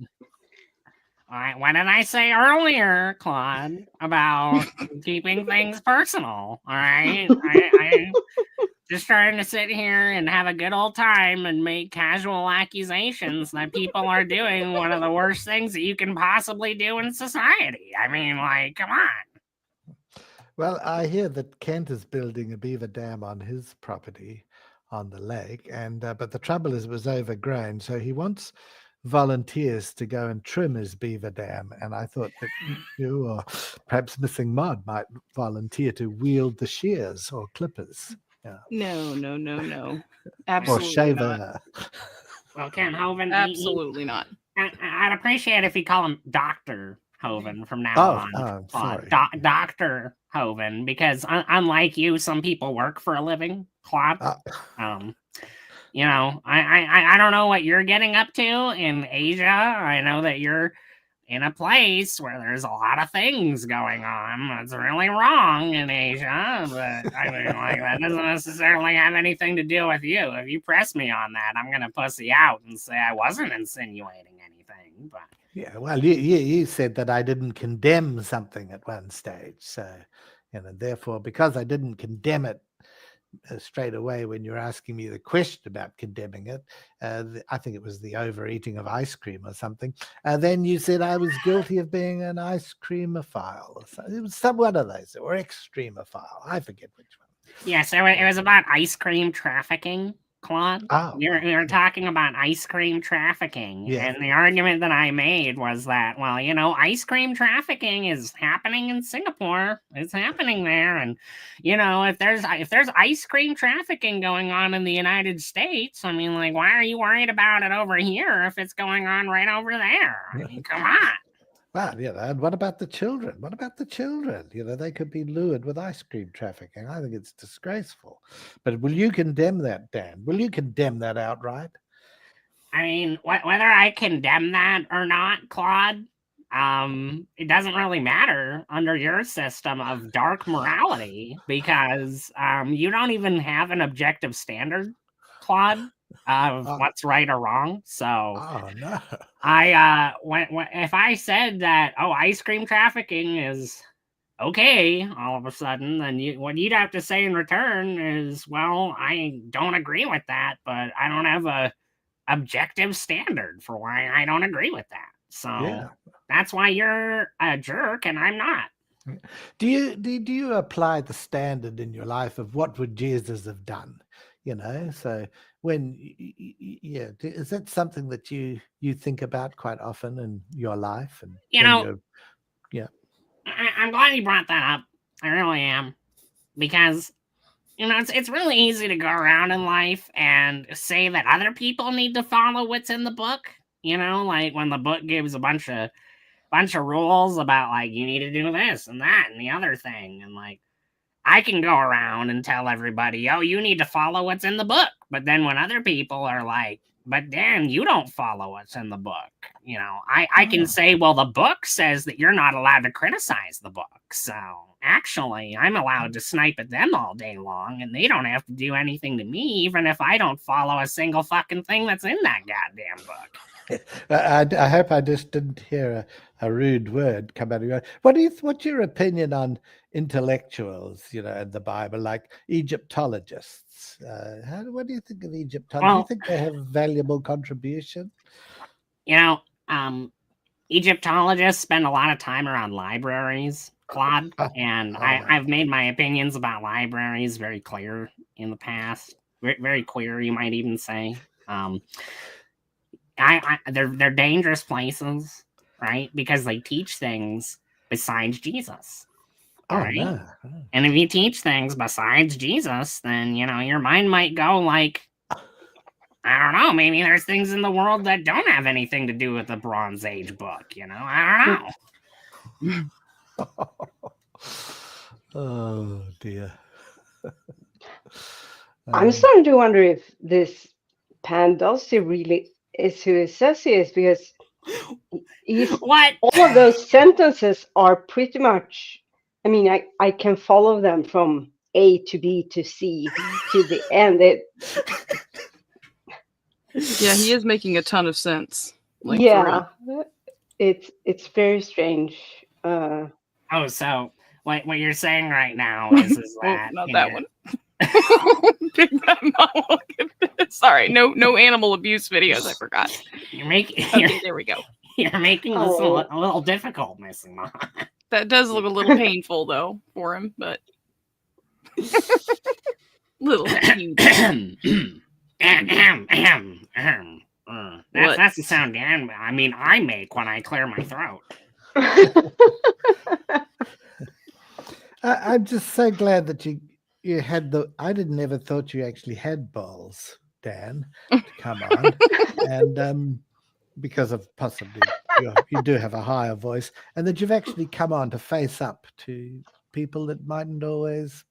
All right, what did I say earlier, Claude, about keeping things personal? All right, I just trying to sit here and have a good old time and make casual accusations that people are doing one of the worst things that you can possibly do in society. I mean, like, come on. Well, I hear that Kent is building a beaver dam on his property on the lake, and but the trouble is it was overgrown, so he wants volunteers to go and trim his beaver dam. And I thought that you or perhaps Missing Mod might volunteer to wield the shears or clippers. Yeah. No. Absolutely or shaver. not. Well, Ken Hovind, absolutely not. I'd appreciate if you call him Dr. Hovind from now on. Sorry. Dr. Hovind, because unlike you, some people work for a living, Claude. You know, I don't know what you're getting up to in Asia. I know that you're in a place where there's a lot of things going on that's really wrong in Asia, but I mean, like, that doesn't necessarily have anything to do with you. If you press me on that, I'm gonna pussy out and say I wasn't insinuating anything. But yeah, well, you said that I didn't condemn something at one stage, so therefore, because I didn't condemn it straight away when you're asking me the question about condemning it, I think it was the overeating of ice cream or something. Then you said I was guilty of being an ice creamophile. Or something. It was some one of those, or extremophile. I forget which one. Yeah, so it was about ice cream trafficking, Claude. Oh. We were talking about ice cream trafficking, and the argument that I made was that, well, ice cream trafficking is happening in Singapore. It's happening there, and if there's ice cream trafficking going on in the United States, I mean, like, why are you worried about it over here if it's going on right over there? I mean, come on. Well, and what about the children? What about the children? They could be lured with ice cream trafficking. I think it's disgraceful. But will you condemn that, Dan? Will you condemn that outright? I mean, whether I condemn that or not, Claude, it doesn't really matter under your system of dark morality because you don't even have an objective standard, Claude. of what's right or wrong. So Oh no. If I said that, oh, ice cream trafficking is okay, all of a sudden, then what you'd have to say in return is, well, I don't agree with that, but I don't have a objective standard for why I don't agree with that. So that's why you're a jerk and I'm not. Do you apply the standard in your life of what would Jesus have done? So when is that something that you think about quite often in your life? And I'm glad you brought that up. I really am, because it's really easy to go around in life and say that other people need to follow what's in the book. Like when the book gives a bunch of rules about, like, you need to do this and that and the other thing, and like I can go around and tell everybody, oh, you need to follow what's in the book. But then when other people are like, but Dan, you don't follow what's in the book, I can say, well, the book says that you're not allowed to criticize the book. So actually, I'm allowed to snipe at them all day long, and they don't have to do anything to me, even if I don't follow a single fucking thing that's in that goddamn book. I hope I just didn't hear a rude word come out of your. What's your opinion on intellectuals, in the Bible, like Egyptologists? What do you think of Egyptologists? Do you think they have a valuable contribution? Egyptologists spend a lot of time around libraries, Claude, and I've made my opinions about libraries very clear in the past. Very clear, you might even say. They're dangerous places, right? Because they teach things besides Jesus. Right? No. And if you teach things besides Jesus, then your mind might go like, I don't know, maybe there's things in the world that don't have anything to do with the Bronze Age book, I don't know. Oh dear. I'm starting to wonder if this Pandolce really is who he says he is, because what? All of those sentences are pretty much, I can follow them from A to B to C to the end. Yeah, he is making a ton of sense. Like, it's very strange. So what you're saying right now is that not that one. Pick that model. Sorry, no animal abuse videos. I forgot. You're making. Okay, there we go. You're making this a little difficult, Missing Mom. That does look a little painful though for him, but little cute. That's the sound I make when I clear my throat. I'm just so glad that you had I never thought you actually had balls, Dan, to come on. And because of possibly you do have a higher voice, and that you've actually come on to face up to people that mightn't always,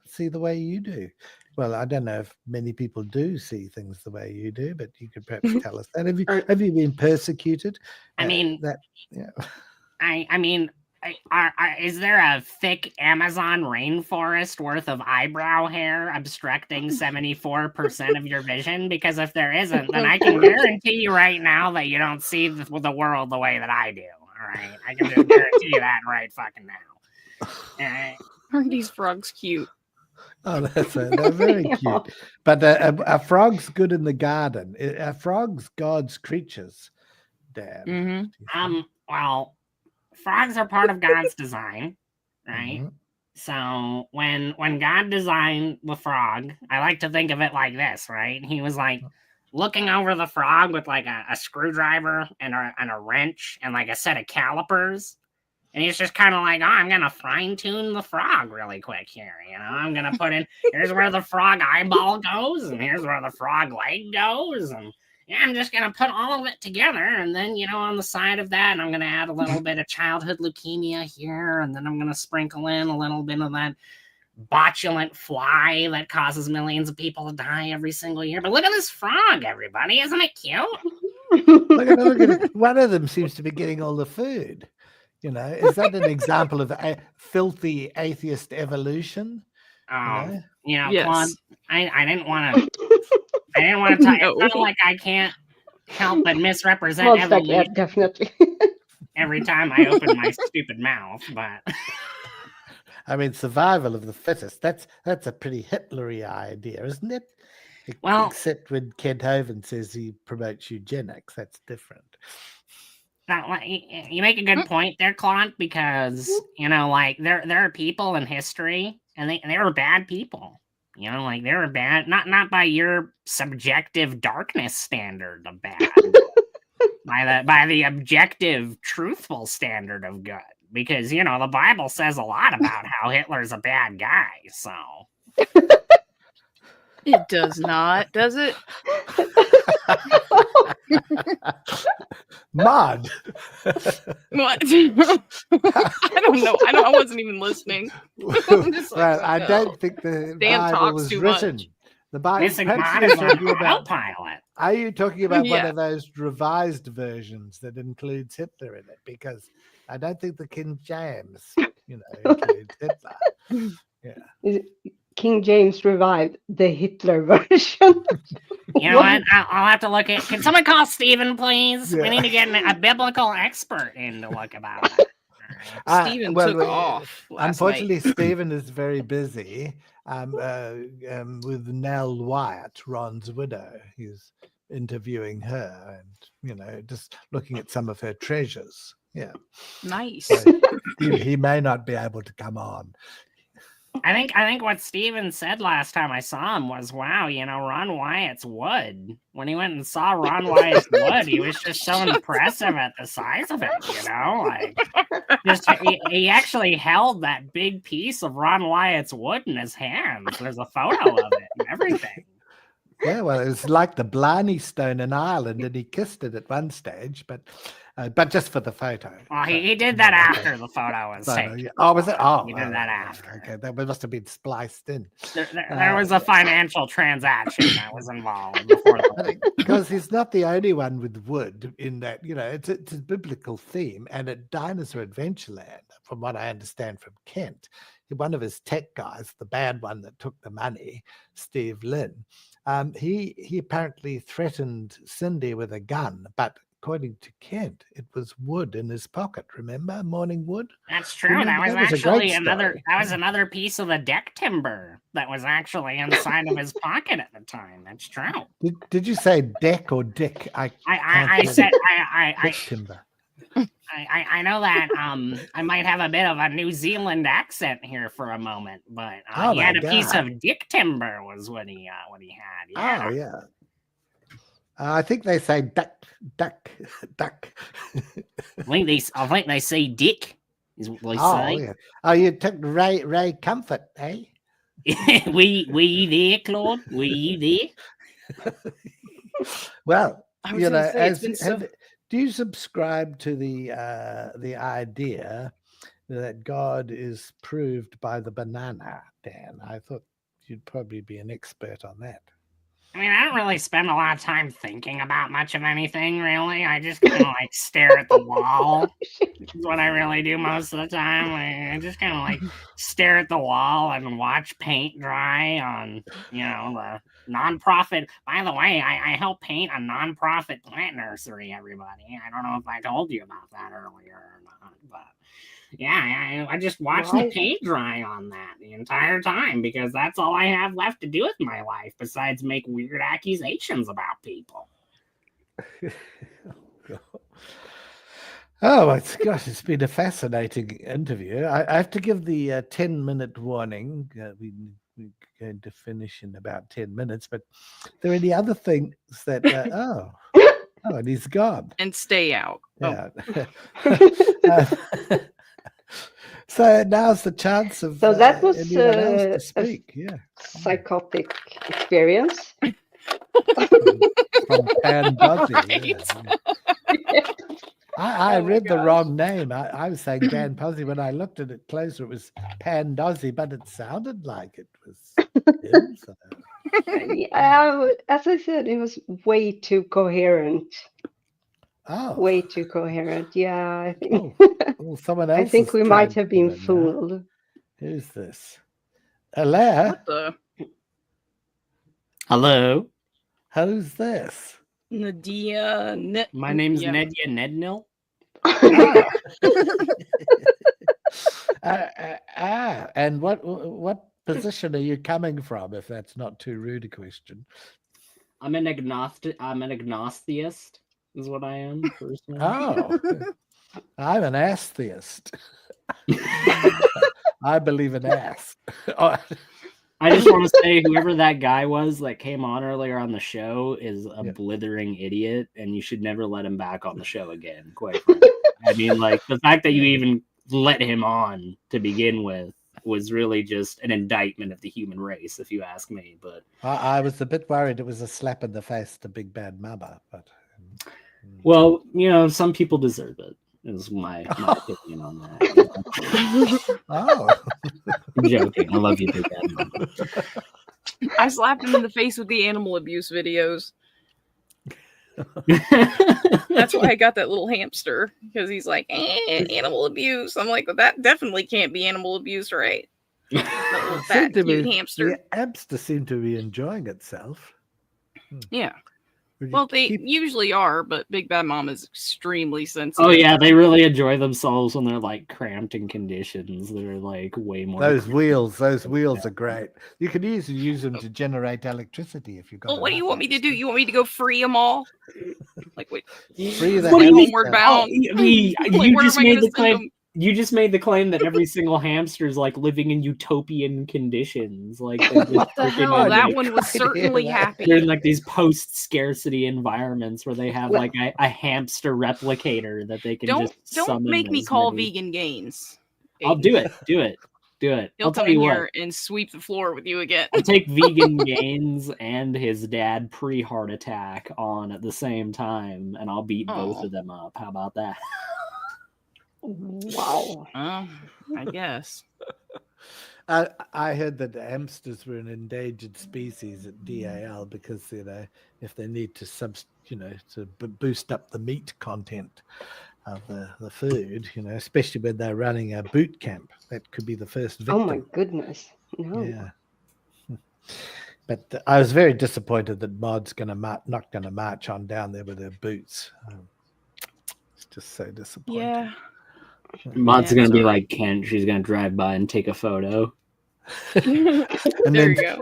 see the way you do. Well, I don't know if many people do see things the way you do, but you could perhaps tell us that. Have you been persecuted? Is there a thick Amazon rainforest worth of eyebrow hair obstructing 74% of your vision? Because if there isn't, then I can guarantee you right now that you don't see the world the way that I do. All right, I can just guarantee you that right fucking now. Aren't these frogs cute? Oh, they're very cute. But a frog's good in the garden. A frog's God's creatures, Dan. Well, frogs are part of God's design, right? Mm-hmm. So when God designed the frog, I like to think of it like this, right? He was like looking over the frog with like a screwdriver and a wrench and like a set of calipers. And he's just kind of like, I'm going to fine tune the frog really quick here. I'm going to put in, here's where the frog eyeball goes, and here's where the frog leg goes. And I'm just going to put all of it together. And then, on the side of that, I'm going to add a little bit of childhood leukemia here. And then I'm going to sprinkle in a little bit of that botulent fly that causes millions of people to die every single year. But look at this frog, everybody. Isn't it cute? Look at it. One of them seems to be getting all the food. Is that an example of a filthy atheist evolution? Yes. Claude, I didn't want to I didn't want to talk. No. It's not like I can't help but misrepresent Monster, yeah, evolution definitely. every time I open my stupid mouth. But I mean, survival of the fittest. That's a pretty Hitlery idea, isn't it? Well- Except when Kent Hovind says he promotes eugenics, that's different. you make a good point there, Claude, because like there are people in history, and they were bad people. Like they were bad, not by your subjective darkness standard of bad, by the objective, truthful standard of good. Because the Bible says a lot about how Hitler's a bad guy. So It does not, does it? Mod. What? I don't know. I wasn't even listening. I'm just like, Well, I no. don't think the Dan Bible talks was too written. much. The Bible. missing perhaps mod you're is on talking about. autopilot. Are you talking about one Yeah. of those revised versions that includes Hitler in it? Because I don't think the King James, includes Hitler. King James revived the Hitler version. You know what? I'll have to look at. Can someone call Steven, please? Yeah. We need to get a biblical expert in to look about it. Steven well, took off last Unfortunately, night. Stephen is very busy with Nell Wyatt, Ron's widow. He's interviewing her and, just looking at some of her treasures. Yeah. Nice. So he may not be able to come on. I think what Steven said last time I saw him was, wow, Ron Wyatt's wood. When he went and saw Ron Wyatt's wood, he was just so impressive at the size of it, he actually held that big piece of Ron Wyatt's wood in his hands. There's a photo of it and everything. Yeah, well, it was like the Blarney Stone in Ireland, and he kissed it at one stage, but just for the photo. Well, he did that after the photo was taken. Yeah. Oh, was it? Oh, he did that after. Okay, that must have been spliced in. There was a financial transaction that was involved before the Because he's not the only one with wood in that, it's a biblical theme. And at Dinosaur Adventureland, from what I understand from Kent, one of his tech guys, the bad one that took the money, Steve Lynn, he apparently threatened Cindy with a gun, but according to Kent, it was wood in his pocket. Remember, morning wood? That's true. That was actually another piece of the deck timber that was actually inside of his pocket at the time. That's true. Did you say deck or dick? I said deck timber. I know that I might have a bit of a New Zealand accent here for a moment, but he had a piece of dick timber was what he had. Yeah. Oh yeah. I think they say duck. I think they say dick is what they say. Yeah. Oh, you took Ray Comfort, eh? Were you there, Claude? Were you there? Well, I was gonna say, do you subscribe to the idea that God is proved by the banana, Dan? I thought you'd probably be an expert on that. I mean, I don't really spend a lot of time thinking about much of anything, really. I just kind of stare at the wall. Is what I really do most of the time. I just kind of stare at the wall and watch paint dry on, the nonprofit. By the way, I help paint a nonprofit plant nursery, everybody. I don't know if I told you about that earlier or not, but yeah, I just watched the paint dry on that the entire time because that's all I have left to do with my life besides make weird accusations about people. Oh, gosh, it's been a fascinating interview. I have to give the 10-minute warning. We're going to finish in about 10 minutes, but are there any other things that... oh, and he's gone. And stay out. Yeah. So now's the chance of that was anyone else to speak. Yeah, psychotic experience. From Pan Buzzy. Right. Yeah. I Oh my read the gosh. wrong name. I was saying Dan Puzzy. When I looked at it closer, it was Pan Dozzy, but it sounded like it was him. So. As I said, it was way too coherent. Oh, Way too coherent. Yeah, I think. well, someone else. I think we might have been now. fooled. Who's this? Hello. What the? Hello? Who's this? Nadia. My name's yeah. Nedya Nednil. Oh. And what position are you coming from, if that's not too rude a question? I'm an agnostiist, is what I am personally. Oh, I'm an atheist. I believe in ass. Oh, I just want to say, whoever that guy was that came on earlier on the show is a blithering idiot, and you should never let him back on the show again, quite frankly. I mean, like, the fact that you even let him on to begin with was really just an indictment of the human race, if you ask me. But I was a bit worried it was a slap in the face to Big Bad Mama, but well, you know, some people deserve it, is my opinion on that. oh, I'm joking. I love you, Big Bad Mama. I slapped him in the face with the animal abuse videos. That's why I got that little hamster, because he's like, animal abuse. I'm like, well, that definitely can't be animal abuse, right? That little fat, cute hamster. The hamster seemed to be enjoying itself. Yeah. Well, they usually are, but Big Bad Mom is extremely sensitive. Oh yeah, they really enjoy themselves when they're like cramped in conditions. They're like way more. Those wheels are great. You could easily use them to generate electricity if you got. Well, what do you want me to do? You want me to go free them all? Like, wait, free the homeward bound? You just made the claim that every single hamster is like living in utopian conditions. Like, what the hell? That one was certainly happy. They're in like these post-scarcity environments where they have like a hamster replicator that they can don't make me call Vegan Gains. I'll do it. He'll come in here and sweep the floor with you again. I'll take Vegan Gains and his dad pre-heart attack on at the same time, and I'll beat both of them up. How about that? Wow. I guess. I heard that the hamsters were an endangered species at DAL because, you know, if they need to to boost up the meat content of the food, you know, especially when they're running a boot camp, that could be the first victim. Oh my goodness. No. Yeah. But I was very disappointed that Mod's not going to march on down there with her boots. It's just so disappointing. Yeah. Mod's going to be like Kent. She's going to drive by and take a photo. And there you go.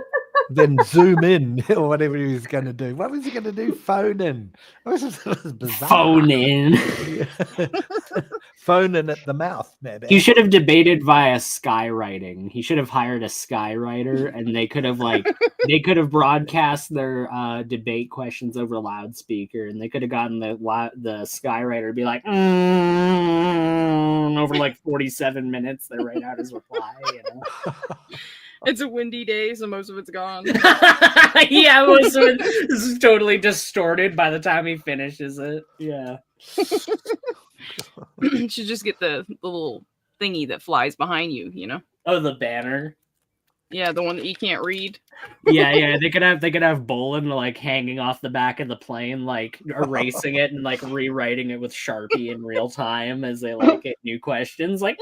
Then zoom in or whatever he was going to do. What was he going to do? Phone in. It was bizarre. Phone in. Phone in at the mouth, maybe. He should have debated via skywriting. He should have hired a skywriter, and they could have broadcast their debate questions over loudspeaker, and they could have gotten the skywriter to be like, over like 47 minutes. They write out his reply. You know? It's a windy day, so most of it's gone. Yeah, this is totally distorted by the time he finishes it. Yeah. You should just get the little thingy that flies behind you, you know? Oh, the banner. Yeah, the one that you can't read. Yeah. They could have Bolin like hanging off the back of the plane, like erasing it and like rewriting it with Sharpie in real time as they like get new questions. Like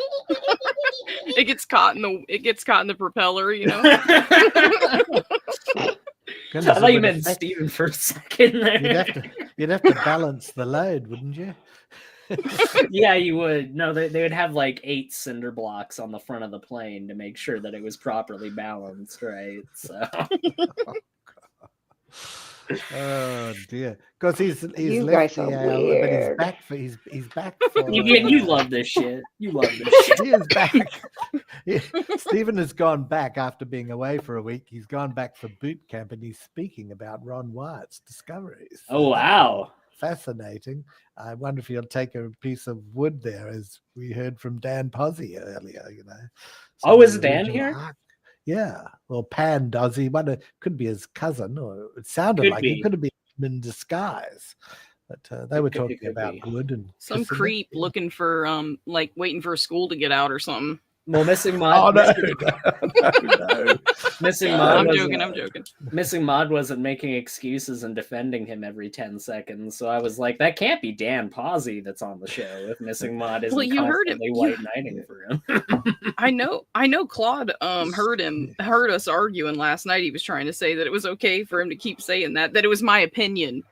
it gets caught in the propeller, you know. Goodness, I thought you meant Steven for a second there. You'd have to balance the load, wouldn't you? Yeah, you would. No, they would have like 8 cinder blocks on the front of the plane to make sure that it was properly balanced, right? So. Oh dear, because he's you left guys are but he's back for you love this shit. You love this shit. He is back. Stephen has gone back after being away for a week. He's gone back for boot camp and he's speaking about Ron Wyatt's discoveries. Oh wow. Fascinating. I wonder if he'll take a piece of wood there, as we heard from Dan Posey earlier, you know. Oh, is Dan here? Arc. Yeah. Well, Pan does. He could be his cousin, or it sounded like he could have been in disguise. But they were talking about wood and some creep looking for like waiting for a school to get out or something. Well, Missing Mod. Oh no. Missing Mod. I'm wasn't- joking. Missing Mod wasn't making excuses and defending him every 10 seconds, so I was like, that can't be Dan Pawsey that's on the show if Missing Mod isn't Well, you heard him. constantly white knighting for him. I know Claude heard us arguing last night. He was trying to say that it was okay for him to keep saying that it was my opinion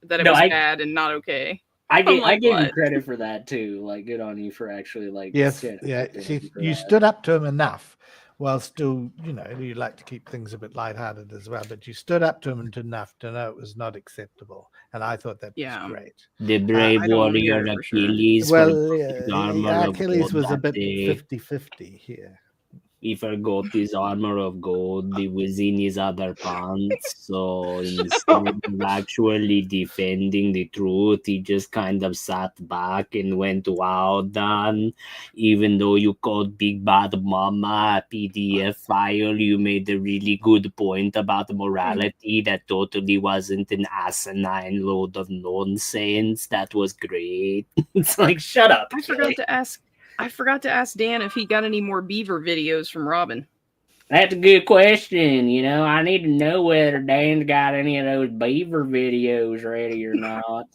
that it was bad and not okay. I gave you what? credit for that too. Like, good on you for actually Yes, standing yeah. up to him for You that. stood up to him enough, while still, you like to keep things a bit lighthearted as well. But you stood up to him enough to know it was not acceptable, and I thought that was great. The brave I don't wanna warrior hear it for sure. Achilles. Well, forgot his armor of Achilles gold was a that bit day. 50-50 here. He forgot his armor of gold. It was in his other pants. So instead of actually defending the truth, he just kind of sat back and went, "Wow, Dan, even though you called Big Bad Mama a PDF file, you made a really good point about morality that totally wasn't an asinine load of nonsense. That was great." It's like, shut up. I forgot to ask Dan if he got any more beaver videos from Robin. That's a good question. I need to know whether Dan's got any of those beaver videos ready or not.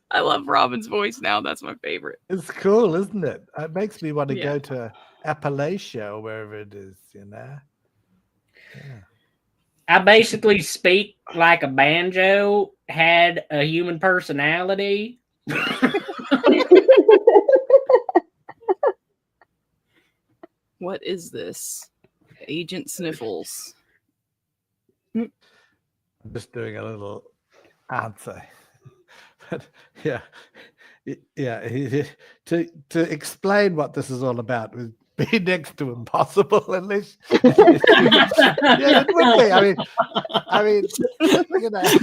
I love Robin's voice now. That's my favorite. It's cool, isn't it? It makes me want to Yeah. go to Appalachia or wherever it is, Yeah. I basically speak like a banjo, had a human personality. What is this? Agent Sniffles. I'm just doing a little answer. But yeah. To explain what this is all about would be next to impossible unless it would be. I mean,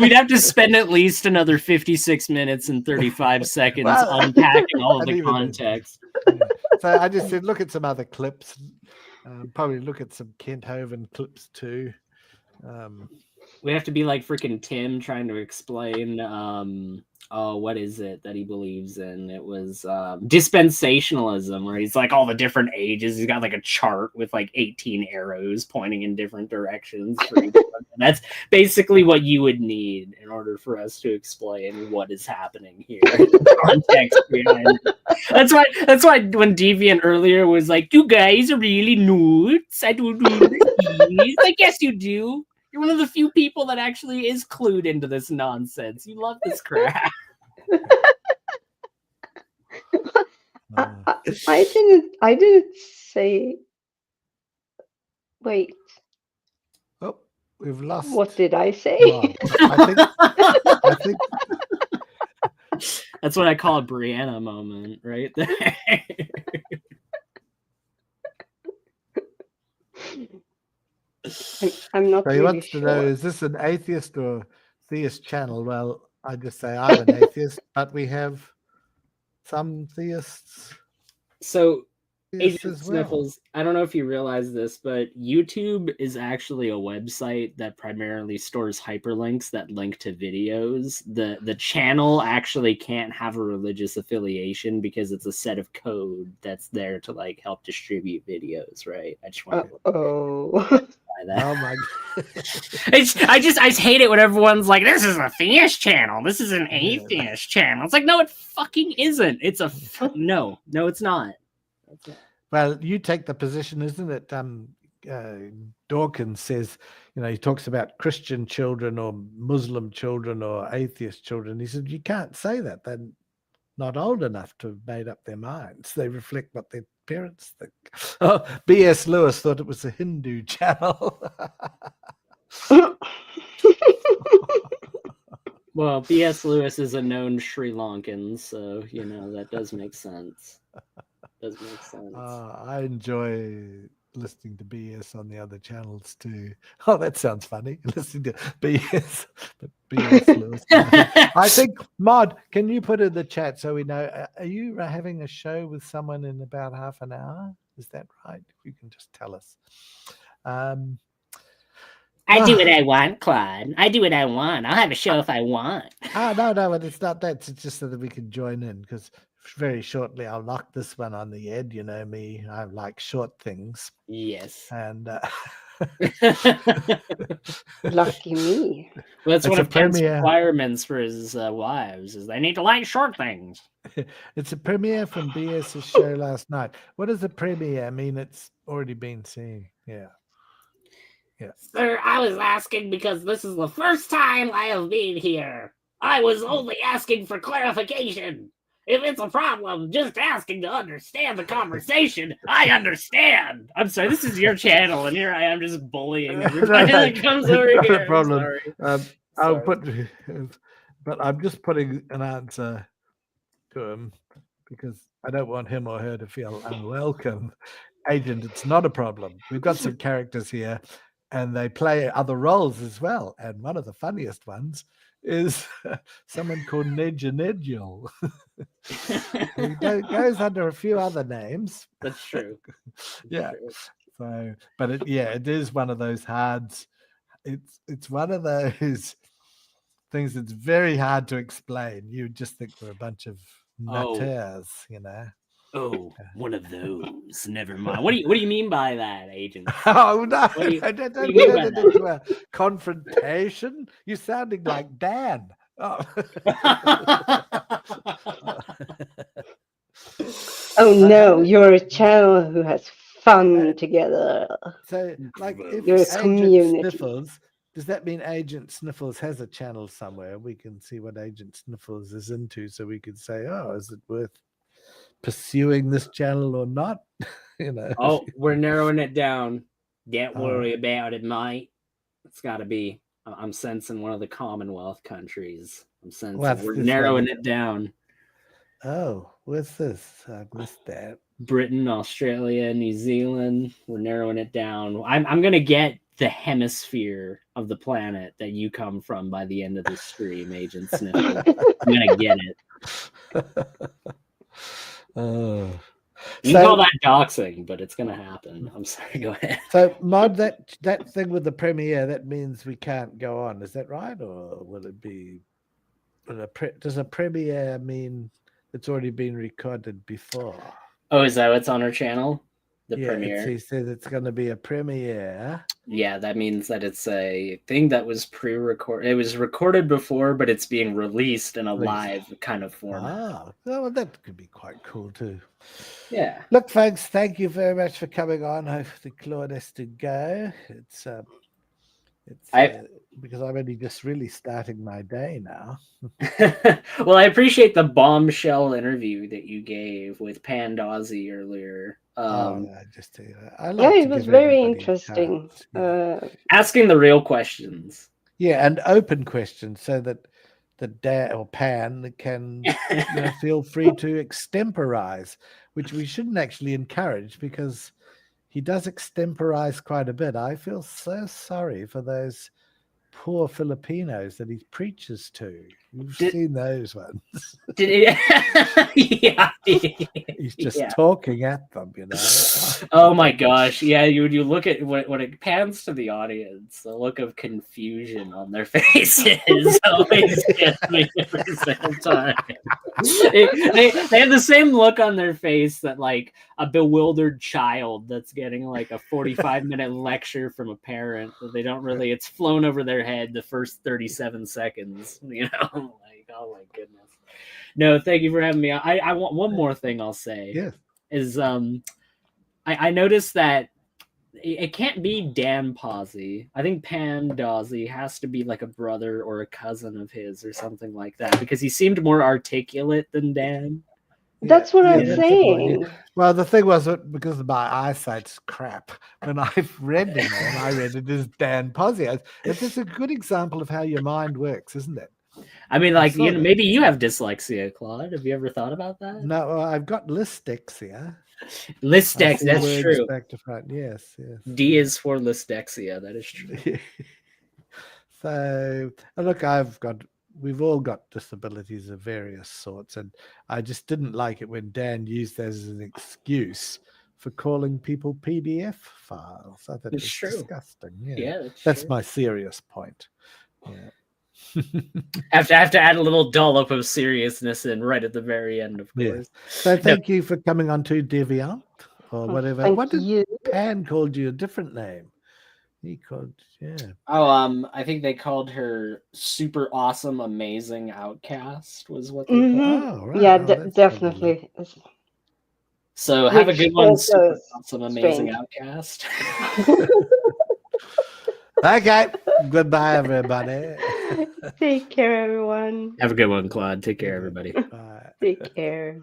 We'd have to spend at least another 56 minutes and 35 seconds unpacking all of and the even then. context. So I just said, look at some other clips. Probably look at some Kent Hovind clips too. We have to be like freaking Tim trying to explain what is it that he believes in? It was dispensationalism, where he's like all the different ages. He's got like a chart with like 18 arrows pointing in different directions for each one. And that's basically what you would need in order for us to explain what is happening here. The context behind it. That's why when Deviant earlier was like, "You guys are really nuts. I don't do these." Like, yes, you do. You're one of the few people that actually is clued into this nonsense. You love this crap. I didn't say. Wait, Oh, we've lost. what did I say? Well, I think That's what I call a Brianna moment, right there. I'm not so he really wants to know, sure. is this an atheist or theist channel? Well, I just say I'm an atheist, but we have some theists So, theists Agent as well. Sniffles, I don't know if you realize this, but YouTube is actually a website that primarily stores hyperlinks that link to videos. The channel actually can't have a religious affiliation because it's a set of code that's there to like help distribute videos, right? I just want to Oh. clarify that. Oh my I just hate it when everyone's like, "This is a theist channel. This is an atheist channel." It's like, no, it fucking isn't. It's a no, it's not. Well, you take the position, isn't it? Dawkins says, he talks about Christian children or Muslim children or atheist children. He said, you can't say that. They're not old enough to have made up their minds. They reflect what their parents think. Oh, B.S. Lewis thought it was a Hindu channel. Well, B.S. Lewis is a known Sri Lankan, so that does make sense. I enjoy listening to BS on the other channels too. Oh, that sounds funny. Listening to BS, but BS Lewis. I think, Mod, can you put in the chat so we know? Are you having a show with someone in about half an hour? Is that right? If you can just tell us. I do what I want, Claude. I do what I want. I'll have a show if I want. No, but it's not that. It's just so that we can join in, because very shortly I'll knock this one on the head. You know me, I like short things. Yes. And Lucky me. Well, that's It's one a of Ken's premiere. requirements for his wives is they need to like short things. It's a premiere from BS's show last night. What does a premiere mean? It's already been seen. Yeah. Sir, I was asking because this is the first time I have been here. I was only asking for clarification. If it's a problem, just asking to understand the conversation, I understand. I'm sorry, this is your channel, and here I am just bullying everybody that comes over Not here. a problem. I'm sorry. I'll Sorry. put, but I'm just putting an answer to him because I don't want him or her to feel unwelcome. Agent, it's not a problem. We've got some characters here, and they play other roles as well. And one of the funniest ones is someone called Nedjul. He goes under a few other names. That's true. Yeah. So, but it is one of those hards. It's one of those things that's very hard to explain. You just think we're a bunch of nutters, you know. Oh, one of those. Never mind. What do you mean by that, Agent? Oh no! What do you- Don't what do you mean by turn it into a confrontation. You're sounding like Dan. Oh. Oh no, you're a channel who has fun together. So, like, if You're a Agent community. Sniffles, does that mean Agent Sniffles has a channel somewhere? We can see what Agent Sniffles is into, so we could say, "Oh, is it worth pursuing this channel or not?" You know. Oh, we're narrowing it down. Don't Oh. worry about it, mate. It's got to be. I'm sensing one of the Commonwealth countries. I'm sensing What's we're this narrowing one? it down. Oh, what's this? I missed that. Britain, Australia, New Zealand. We're narrowing it down. I'm gonna get the hemisphere of the planet that you come from by the end of this stream, Agent Sniffle. I'm gonna get it. Oh. You can call that doxing, but it's gonna happen. I'm sorry. Go ahead. So, Mod, that thing with the premiere, that means we can't go on. Is that right, or will it be? Does a premiere mean it's already been recorded before? Oh, is that what's on our channel? The Yeah, premiere. he says it's going to be a premiere. Yeah, that means that it's a thing that was pre-recorded. It was recorded before, but it's being released in a live kind of format. Ah, well, that could be quite cool too. Yeah. Look, folks, thank you very much for coming on. Hopefully, Claude has to go. It's because I'm only just really starting my day now. Well, I appreciate the bombshell interview that you gave with Pandozzi earlier. I like Yeah, to it was give very everybody a interesting. chance, Asking the real questions. Yeah, and open questions so that the Dan or Pan can feel free to extemporize, which we shouldn't actually encourage because he does extemporize quite a bit. I feel so sorry for those poor Filipinos that he preaches to. You've seen those ones. Yeah. He's just talking at them, you know. Oh my gosh. Yeah, you look at when it pans to the audience, the look of confusion on their faces always gets me every single time. They have the same look on their face that like a bewildered child that's getting like a 45-minute lecture from a parent that they don't really, it's flown over their head the first 37 seconds, you know. Like, oh my goodness. No, thank you for having me. I want one more thing I'll say. Yes. Is I noticed that it can't be Dan Pazzi. I think Pandozzi has to be like a brother or a cousin of his or something like that because he seemed more articulate than Dan. That's what I'm saying. Well, the thing was that because my eyesight's crap, when I've read the name, I read it as Dan Pazzi. It's just a good example of how your mind works, isn't it? I mean, like, maybe you have dyslexia, Claude. Have you ever thought about that? No, I've got lystexia. Lystexia, that's true. Back to front. Yes. D is for lystexia. That is true. So, look, we've all got disabilities of various sorts, and I just didn't like it when Dan used that as an excuse for calling people PDF files. I thought it was disgusting. Yeah, that's my serious point. Yeah. Have to add a little dollop of seriousness in right at the very end, of Yeah. course. So thank you for coming on to Deviant or whatever. Thank What did you. Pan called you a different name? He called, Oh, I think they called her super awesome, amazing outcast was what they called. Oh, right. Yeah, Oh, that's definitely. So have a Which good one, also super is awesome, amazing strange. outcast. Okay. Goodbye, everybody. Take care, everyone. Have a good one, Claude. Take care, everybody. Bye. Take care.